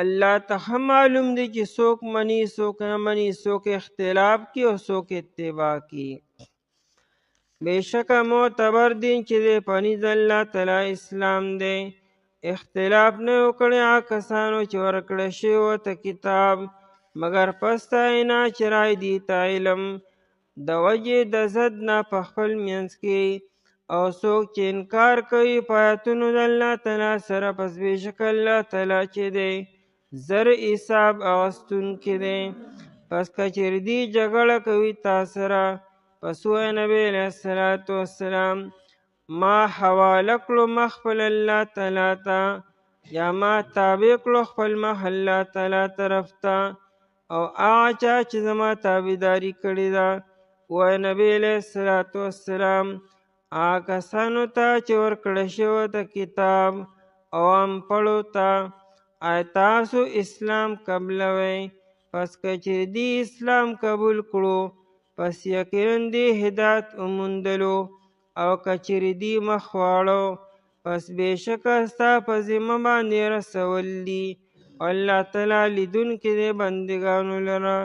الله ته هم معلوم دی چې څوک مني څوک نه مني څوک اختلاف کوي او څوک اتباع کوي بیشکه معتبر دین چې دی په نزد الله تعالی اسلام دی اختلاف نه وکړي هغه کسانو چې ورکړی شوی ورته کتاب مگر پس د اینا چې رای دي ته علم د وجې د ضد نه په خپل منځ کې او څوک چې انکار کوي په آیاتونو د الله تعالی سره پس بېشکه الله تعالی چې دی زر حساب اخیستونکی دی پس که چېرې دوی جګړه کوي تا سره پس ووایه نبی علیه الصلاة والسلام ما حواله کړو مخ خپل الله تعالی ته یا ما تابع کړو خپل مخ الله تعالی طرف ته او هغه چا چې زما تابعداري کړې ده ووایه نبی علیه الصلاة والسلام هغه کسانو ته چې ورکړی شوی د کتاب او انپړو ته آیا تاسو اسلام قبلوئ پس که چې دی اسلام قبول کړو پس یقینا دی هدایت وموندلو او که چېرې دی مخ واړو پس بېشکه ستا په ذمه باندې رسول دي الله تعالی لیدونکی دی بندګانو لره